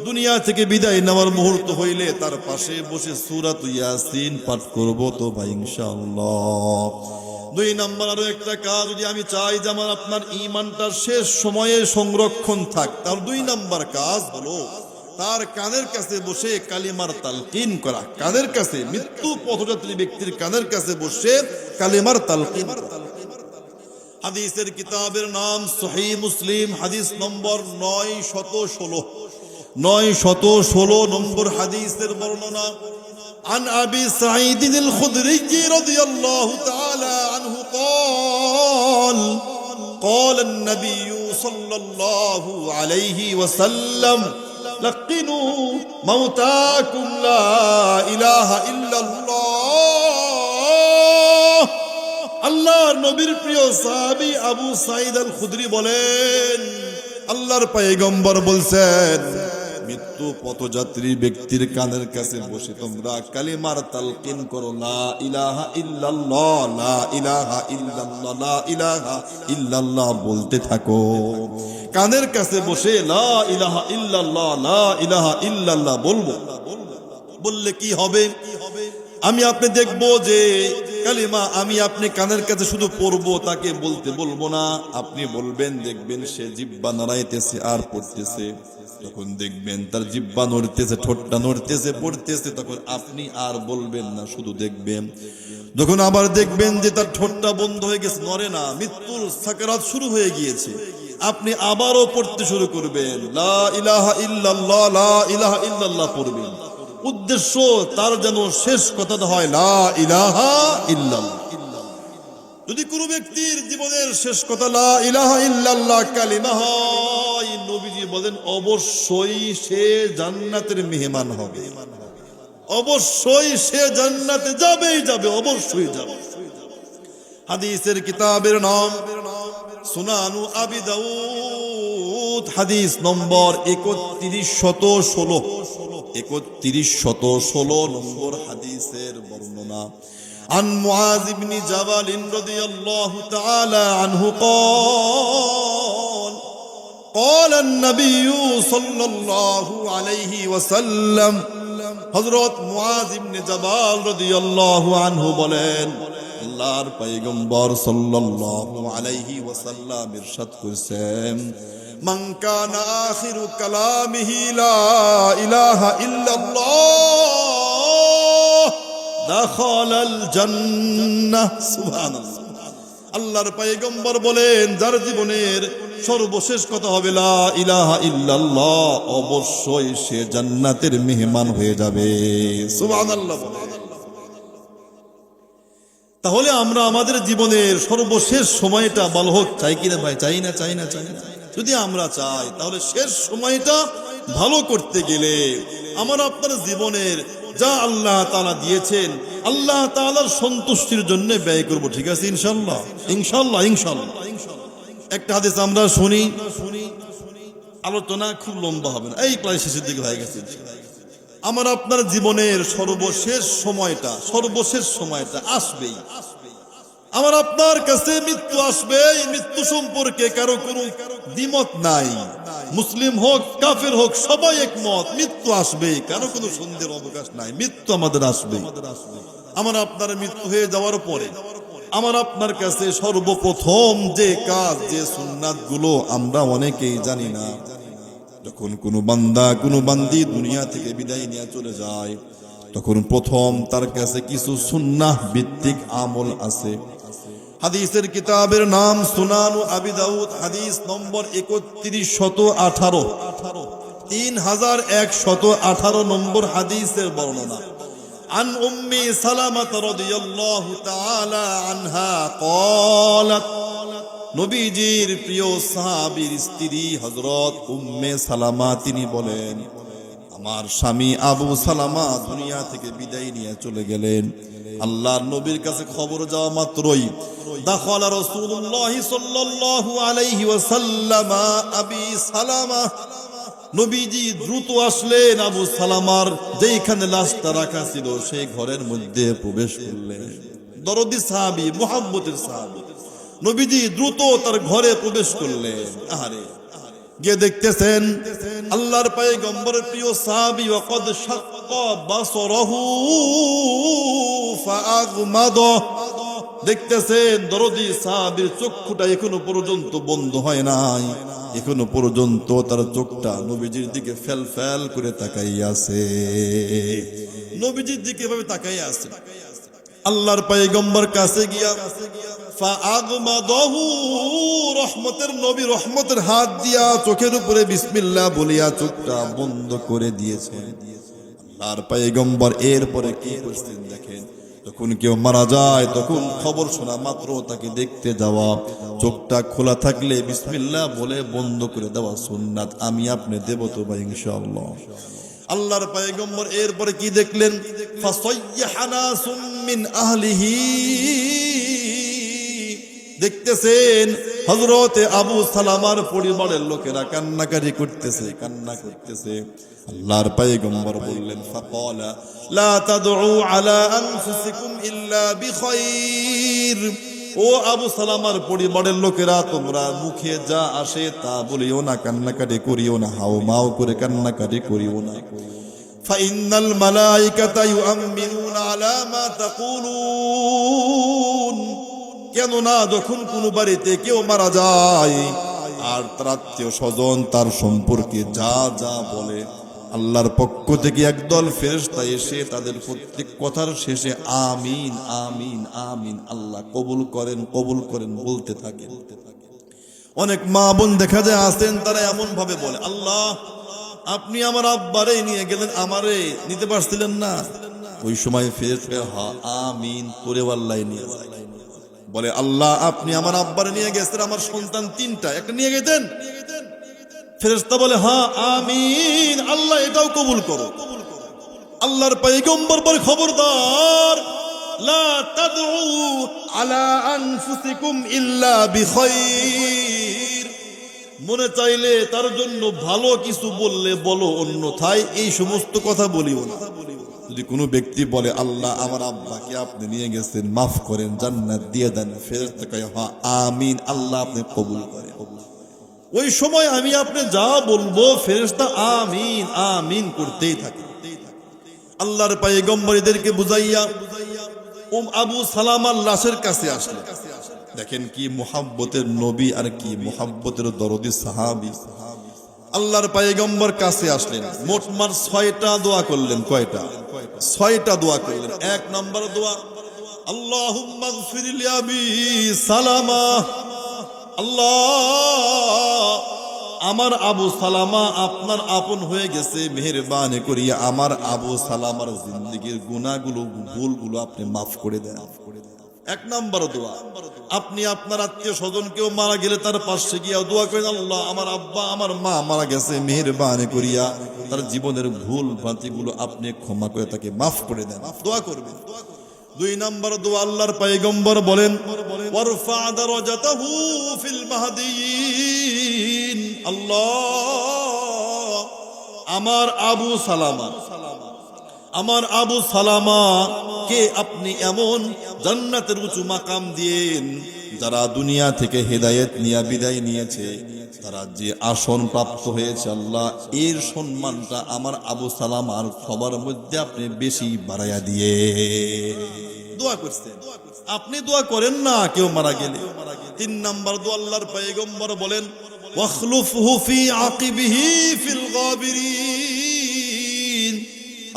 দুনিয়া থেকে বিদায় নেওয়ার মুহূর্ত হইলে তার পাশে বসে সূরাত ইয়াসিন পাঠ করব তো ভাই ইনশাআল্লাহ। 2 নম্বর আরো একটা কাজ, যদি আমি চাই যে আমার আপনার ঈমানটা শেষ সময়ে সংরক্ষণ থাক, তার 2 নম্বর কাজ হলো তার কানের কাছে বসে কালিমার তালকিন করা। কানের কাছে, মৃত্যু পথযাত্রী ব্যক্তির কানের কাছে বসে কালিমার তালকিন। হাদিসের কিতাবের নাম সহিহ মুসলিম, হাদিস নম্বর 916 নম্বর হাদিসের বর্ণনা। عن أبي سعيد الخدري رضي الله تعالى عنه قال النبي صلى الله عليه وسلم لقنوا موتاكم لا إله إلا الله আল্লাহর নবীর প্রিয় সাহাবী আবু সাঈদ আল খুদরি বলেন, আল্লাহর পয়গম্বর বলছেন, মৃত্যু পথযাত্রী ব্যক্তির কানের কাছে বসে তোমরা কালিমার তালকিন করো, লা ইলাহা ইল্লাল্লাহ, লা ইলাহা ইল্লাল্লাহ, লা ইলাহা ইল্লাল্লাহ বলতে থাকো। কানের কাছে বসে লা ইলাহা ইল্লাল্লাহ, লা ইলাহা ইল্লাল্লাহ বলবো। বললে কি হবে? আমি আপনি দেখবো যে কালিমা আমি আপনি কানের কাছে শুধু পড়বো, তাকে বলতে বলবো না। আপনি বলবেন, দেখবেন সে জিহ্বা নাড়াইতেছে আর পড়তেছে। তখন দেখবেন তার জিহ্বা নড়তেছে, ঠোঁটটা নড়তেছে, পড়তেছে। তখন আপনি আর বলবেন না, শুধু দেখবেন। যখন আবার দেখবেন যে তার ঠোঁটটা বন্ধ হয়ে গেছে, নড়ে না, মৃত্যুর সাকরাত শুরু হয়ে গিয়েছে, আপনি আবারও পড়তে শুরু করবেন, লা ইলাহা ইল্লাল্লাহ, লা ইলাহা ইল্লাল্লাহ পড়বেন। উদ্দেশ্য তার যেন শেষ কথাটা হয় লা ইলাহা ইল্লাল্লাহ। যদি কোনো ব্যক্তির জীবনের শেষ কথা লা ইলাহা ইল্লাল্লাহ কালিমা হয়, নবীজি বলেন অবশ্যই সে জান্নাতের মেহমান হবে, অবশ্যই সে জান্নাতে যাবেই যাবে, অবশ্যই যাবে। হাদিসের কিতাবের নাম সুনানু আবি দাউদ, হাদিস নম্বর 3116, 3116 নম্বর হাদিসের বর্ণনা। عن معاذ بن جبل رضي الله تعالى عنه قال قال النبي صلى الله عليه وسلم, হযরত মুআয ইবনে জাবাল রাদিয়াল্লাহু আনহু বলেন, আল্লাহর পয়গম্বর সাল্লাল্লাহু আলাইহি ওয়াসাল্লাম ইরশাদ করেছেন, মান কানা আখিরু কালামিহি লা ইলাহা ইল্লাল্লাহ দাখালাল জান্নাহ। সুবহানাল্লাহ। আল্লাহর পয়গম্বর বলেন, যার জীবনের সর্বশেষ কথা হবে লা ইলাহা ইল্লাল্লাহ, অবশ্যই সে জান্নাতের মেহমান হয়ে যাবে। সুবহানাল্লাহ। তাহলে আমরা আমাদের জীবনের সর্বশেষ সময়টা ভালো হোক, চাই কিনা ভাই? চাই না, চাই না, চাই না। যদি আমরা চাই, তাহলে শেষ সময়টা ভালো করতে গেলে আমার আপনার জীবনের যা আল্লাহ তাআলা দিয়েছেন, আল্লাহ তাআলার সন্তুষ্টির জন্য ব্যয় করব। ঠিক আছে? ইনশাআল্লাহ, ইনশাআল্লাহ, ইনশাআল্লাহ। একটা হাদিস আমরা শুনি, আলোচনা খুব লম্বা হবে না, এই প্রায় শেষের দিকে হয়ে গেছে। আমার আপনার জীবনের সর্বশেষ সময়টা আসবেই। আমার আপনার কাছে মৃত্যু আসবে, মৃত্যু সম্পর্কে কারো কোনো দ্বিমত নাই। মুসলিম হোক, কাফের হোক, সবাই একমত, মৃত্যু আসবে, কারো কোনো সন্দেহের অবকাশ নাই, মৃত্যু আমাদের আসবে। আমার আপনার মৃত্যু হয়ে যাওয়ার পরে আমার আপনার কাছে সর্বপ্রথম যে কাজ, যে সুন্নাত গুলো আমরা অনেকেই জানি না। যখন কোনো বান্দা, কোনো বান্দি দুনিয়া থেকে বিদায় নিয়ে চলে যায়, তখন প্রথম তার কাছে কিছু সুন্নাহ ভিত্তিক আমল আছে। হাদিসের কিতাবের নাম সুনানু আবি দাউদ, হাদিস নম্বর 3118, 3118 নম্বর হাদিসের বর্ণনা। عن أم سلمة رضي الله تعالى عنها قالت, নবীজির প্রিয় সাহাবীর স্ত্রী হযরত উম্মে সালামা তিনি বলেন, আমার স্বামী আবু সালামা দুনিয়া থেকে বিদায় নিয়ে চলে গেলেন। আল্লাহর নবীর কাছে খবর যাওয়া মাত্রই দাখালা রাসূলুল্লাহ সাল্লাল্লাহু আলাইহি ওয়াসাল্লাম আবি সালামা, নবীজি দ্রুত আসলেন আবু সালামার যেখানে লাশটা রাখা ছিল সেই ঘরের মধ্যে প্রবেশ করলেন। দরদি সাহাবী, মুহাব্বতের সাহাবী, নবীজি দ্রুত তার ঘরে প্রবেশ করলেন। আহারে, গিয়ে দেখতেছেন আল্লাহর পয়গম্বরের প্রিয় সাহাবী ওয়াকাদ শাক্কা বাসরাহু ফাআগমাদা, দেখতেছেন দরদি সাহাবীর চক্ষুটা এখনো পর্যন্ত বন্ধ হয় নাই, এখনো পর্যন্ত তার চোখটা নবীজির দিকে ফেল ফেল করে তাকাইয়া আছে, নবীজির দিকে এভাবে তাকাইয়া আছে। আল্লাহর পয়গম্বর কাছে গিয়া ফাআগমাদাহু, রহমতের নবী রহমতের হাত দিয়া চোখের উপরে বিসমিল্লাহ বলিয়া চোখটা বন্ধ করে দিয়েছেন। আল্লাহর পয়গম্বর এরপরে কি করছেন দেখেন, যখন কেউ মারা যায় তখন খবর শোনা মাত্র তাকে দেখতে যাওয়া, চোখটা খোলা থাকলে বিসমিল্লাহ বলে বন্ধ করে দেওয়া সুন্নাত। আমি আপনি দেব তো ভাই ইনশাআল্লাহ। আল্লাহর পয়গম্বর এরপরে কি দেখলেন, ফাসায়্যাহা নাসুম মিন আহলিহি, দেখতেছেন হযরতে আবু সালামার পরিবারের লোকেরা কান্নাকারি করতেছে। আল্লাহর পয়গম্বর বললেন, ফাকালা লা তাদউ আলা আনফুসিকুম ইল্লা বিখাইর। ও আবু সালামার পরিবারের লোকেরা, তোমরা মুখে যা আসে তা বলিও না, কান্নাকাটি করিও না, হাওমাও করে কান্নাকাটি করিও না। ফাইন্নাল মালাইকাতা ইউআমিনুনা আলা মা তাকুলুন। কেননা যখন কোনো বাড়িতে কেউ মারা যায় আর তার আত্মীয় স্বজন তার সম্পর্কে যা যা বলে, আল্লাহর পক্ষ থেকে একদল ফেরেশতা এসে তাদের প্রত্যেক কথার শেষে আমিন আমিন আমিন আল্লাহ কবুল করেন বলতে থাকে। অনেক মা বোন দেখা যায় আছেন, তারা এমন ভাবে বলে, আল্লাহ আপনি আমার আব্বারে নিয়ে গেলেন, আমারে নিতে পারছিলেন না। ওই সময় ফেরেশতা আমিন করে আল্লাহ নিয়ে যায়। বলে, আল্লাহ আপনি আমার আব্বারে নিয়ে গেছেন, আমার সন্তান 3টা, একটা নিয়ে গেছেন। ফেরেশতা বলে, হ্যাঁ আমিন, আল্লাহ এটাও কবুল করো। আল্লাহর পয়গম্বর বলে, খবরদার, লা তাদউ আলা আনফুসিকুম ইল্লা বিখাইর। মনে চাইলে তার জন্য ভালো কিছু বললে বলো, অন্যথায় এই সমস্ত কথা বলিও না। যদি কোনো ব্যক্তি বলে, আল্লাহ আমার আব্বাকে আপনি নিয়ে গেছেন, মাফ করেন, জান্নাত দিয়ে দেন, ফেরেশতা কয়, হ্যাঁ আমিন, আল্লাহ আপনি কবুল করেন। ওই সময় আমি আপনি যা বলবো ফেরেশতা আমিন আমিন করতেই থাকে। আল্লাহর পয়গম্বর এদেরকে বুঝাইয়া আবু সালামার লাশের কাছে আসলেন। দেখেন কি মুহাব্বতের নবী আর কি মুহাব্বতের দরদি সাহাবী। আল্লাহর পয়গম্বর কাছে আসলেন, মোটমাট 6টা দোয়া করলেন। কয়টা? 6টা দোয়া করলেন। 1 নম্বর দোয়া, আল্লাহুম্মা গফির লি আবি সালামা। আল্লাহ আমার আবু সালামা আপনার আপন হয়ে গেছে, মেহেরবানি করিয়া আমার আবু সালামার জিন্দেগীর গুনাহগুলো ভুলগুলো আপনি মাফ করে দেন। 1 নম্বর দোয়া, আপনি আপনার আত্মীয় স্বজন কেউ মারা গেলে তার পাশে গিয়া দোয়া করেন, আল্লাহ আমার আব্বা আমার মা মারা গেছে, মেহেরবানি করিয়া তার জীবনের ভুল ভ্রান্তিগুলো আপনি ক্ষমা করে তাকে মাফ করে দেন, দোয়া করবেন। 2 নম্বর দোয়া, আল্লাহর পয়গম্বর বলেন, ওয়ারফা দারাজাতাহু ফিল মাহদিয়িন। আল্লাহ আমার আবু সালামা কে আপনি এমন জান্নাতের উঁচু মাকাম দিয়েন, যারা দুনিয়া থেকে হেদায়েত নিয়ে বিদায় নিয়েছে, তারা যে আসন প্রাপ্ত হয়েছে, আল্লাহ এর সম্মানটা আমার আবু সালামার সবার মধ্যে আপনি বেশি বাড়াইয়া দিয়ে দোয়া করছেন। আপনি দোয়া করেন না কেউ মারা গেলে। 3 নম্বর দোয়া, আল্লাহর পয়গম্বর বলেন, ওয়াখলুফহু ফি আকিবিহি ফিল গাবিরিন।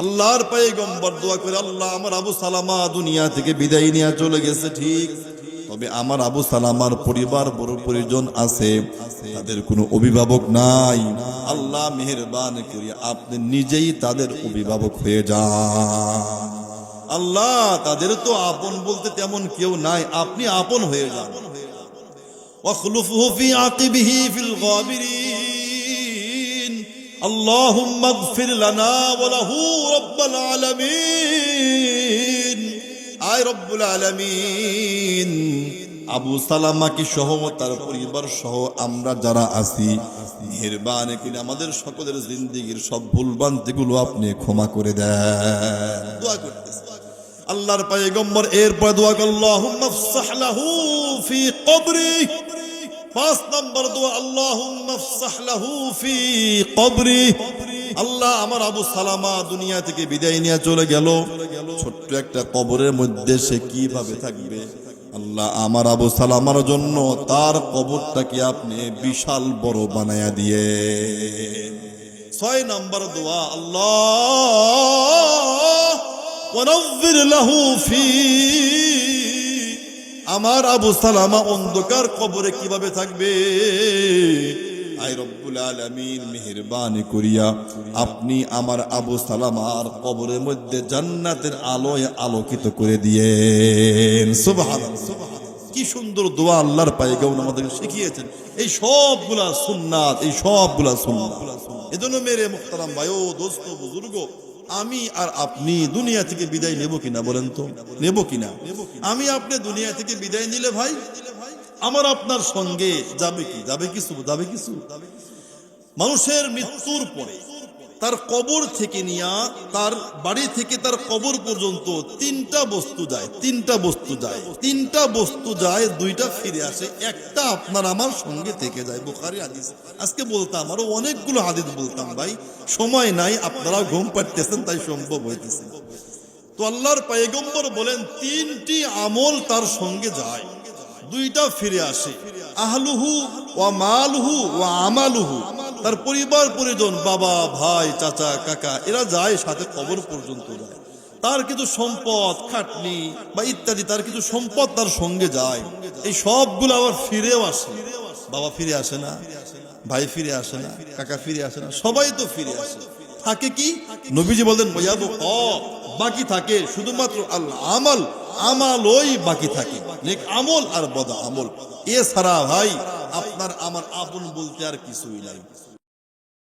আল্লাহর পয়গম্বর দোয়া করে, আল্লাহ আমার আবু সালামা দুনিয়া থেকে বিদায় নিয়ে চলে গেছে ঠিক, তবে আমার আবু সালামার পরিবার বড় পরিজন আছে, তাদের কোনো অভিভাবক নাই, আল্লাহ মেহেরবানি করে আপনি নিজেই তাদের অভিভাবক হয়ে যান। আল্লাহ তাদের তো আপন বলতে তেমন কেউ নাই, আপনি আপন হয়ে যান। ওয়াখলুফহু ফি আকিবিহি ফিল গাবিরিন। আল্লাহুম্মা গফির লানা ওয়া লাহু রাব্বুল আলামিন। আয় রব্বুল আলামিন, আবু সালামাকে সহ তার পরিবার সহ আমরা যারা আছি, মেহেরবানি করে আমাদের সকলের জিন্দেগীর সব ভুলভ্রান্তিগুলো আপনি ক্ষমা করে দেন। দোয়া করতেছি। আল্লাহর পয়গম্বর এরপর দোয়া করলেন, আল্লাহুম্মা ফসহ লাহু ফি কবরি। 5 নম্বর দোয়া, আল্লাহুম্মা ফসহ লাহু ফি কবরি। আল্লাহ আমার আবু সালামা দুনিয়া থেকে বিদায় নিয়ে চলে গেল, ছোট্ট একটা কবরের মধ্যে সে কিভাবে থাকবে, আল্লাহ আমার আবু সালামার জন্য তার কবরটাকে আপনি বিশাল বড় বানায়া দিয়ে। 6 নম্বর দোয়া, আল্লাহ ওয়ানవ్বির লাহু ফি। আমার আবু সালামা অন্ধকার কবরে কিভাবে থাকবে, আয় রব্বুল আলামিন মেহেরবানি করিয়া আপনি আমার আবু সালামার কবরের মধ্যে জান্নাতের আলোয় আলোকিত করে দিয়েন। সুবহানাল্লাহ, কি সুন্দর দোয়া আল্লাহর পয়গম্বর আমাদের শিখিয়েছেন। এই সবগুলা সুন্নাত, এই সবগুলা সুন্নাত। এজন্য মেরে মুহতারাম ভাইও, দোস্ত, বুজুর্গ, আমি আর আপনি দুনিয়া থেকে বিদায় নেব কিনা বলেন তো? নেব কিনা? আমি আপনি দুনিয়া থেকে বিদায় নিলে ভাই আমার আপনার সঙ্গে যাবে কি? যাবে কিছু? মানুষের মৃত্যুর পরে তার কবর থেকে নিয়া তার বাড়ি থেকে তার কবর পর্যন্ত তিনটা বস্তু যায়, দুইটা ফিরে আসে, একটা আপনার আমার সঙ্গে থেকে যায়। বুখারী হাদিস। আজকে বলতাম, আরো অনেকগুলো হাদিস বলতাম ভাই, সময় নাই, আপনারা ঘুম পাড়তেছেন তাই সম্ভব হইতেছে। তো আল্লাহর পয়গম্বর বলেন তিনটি আমল তার সঙ্গে যায়, দুইটা ফিরে আসে। আহলুহু ওয়া মালুহু ওয়া আমালুহু, তার পরিবার পরিজন, বাবা ভাই চাচা কাকা, এরা যায়, সাথে কবর পর্যন্ত যায়। তার কিছু সম্পদ, খাটনি বা ইত্যাদি, তার কিছু সম্পদ তার সঙ্গে যায়। এই সবগুলো আবার ফিরেও আসে। বাবা ফিরে আসে না, ভাই ফিরে আসে না, কাকা ফিরে আসে না, সবাই তো ফিরে আসে। থাকে কি? নবীজি বলেন বাকি থাকে শুধুমাত্র আল্লাহ আমলই বাকি থাকে, নেক আমল আর বদ আমল। এছাড়া ভাই আপনার আমার আপন বলতে আর কিছুই নাই।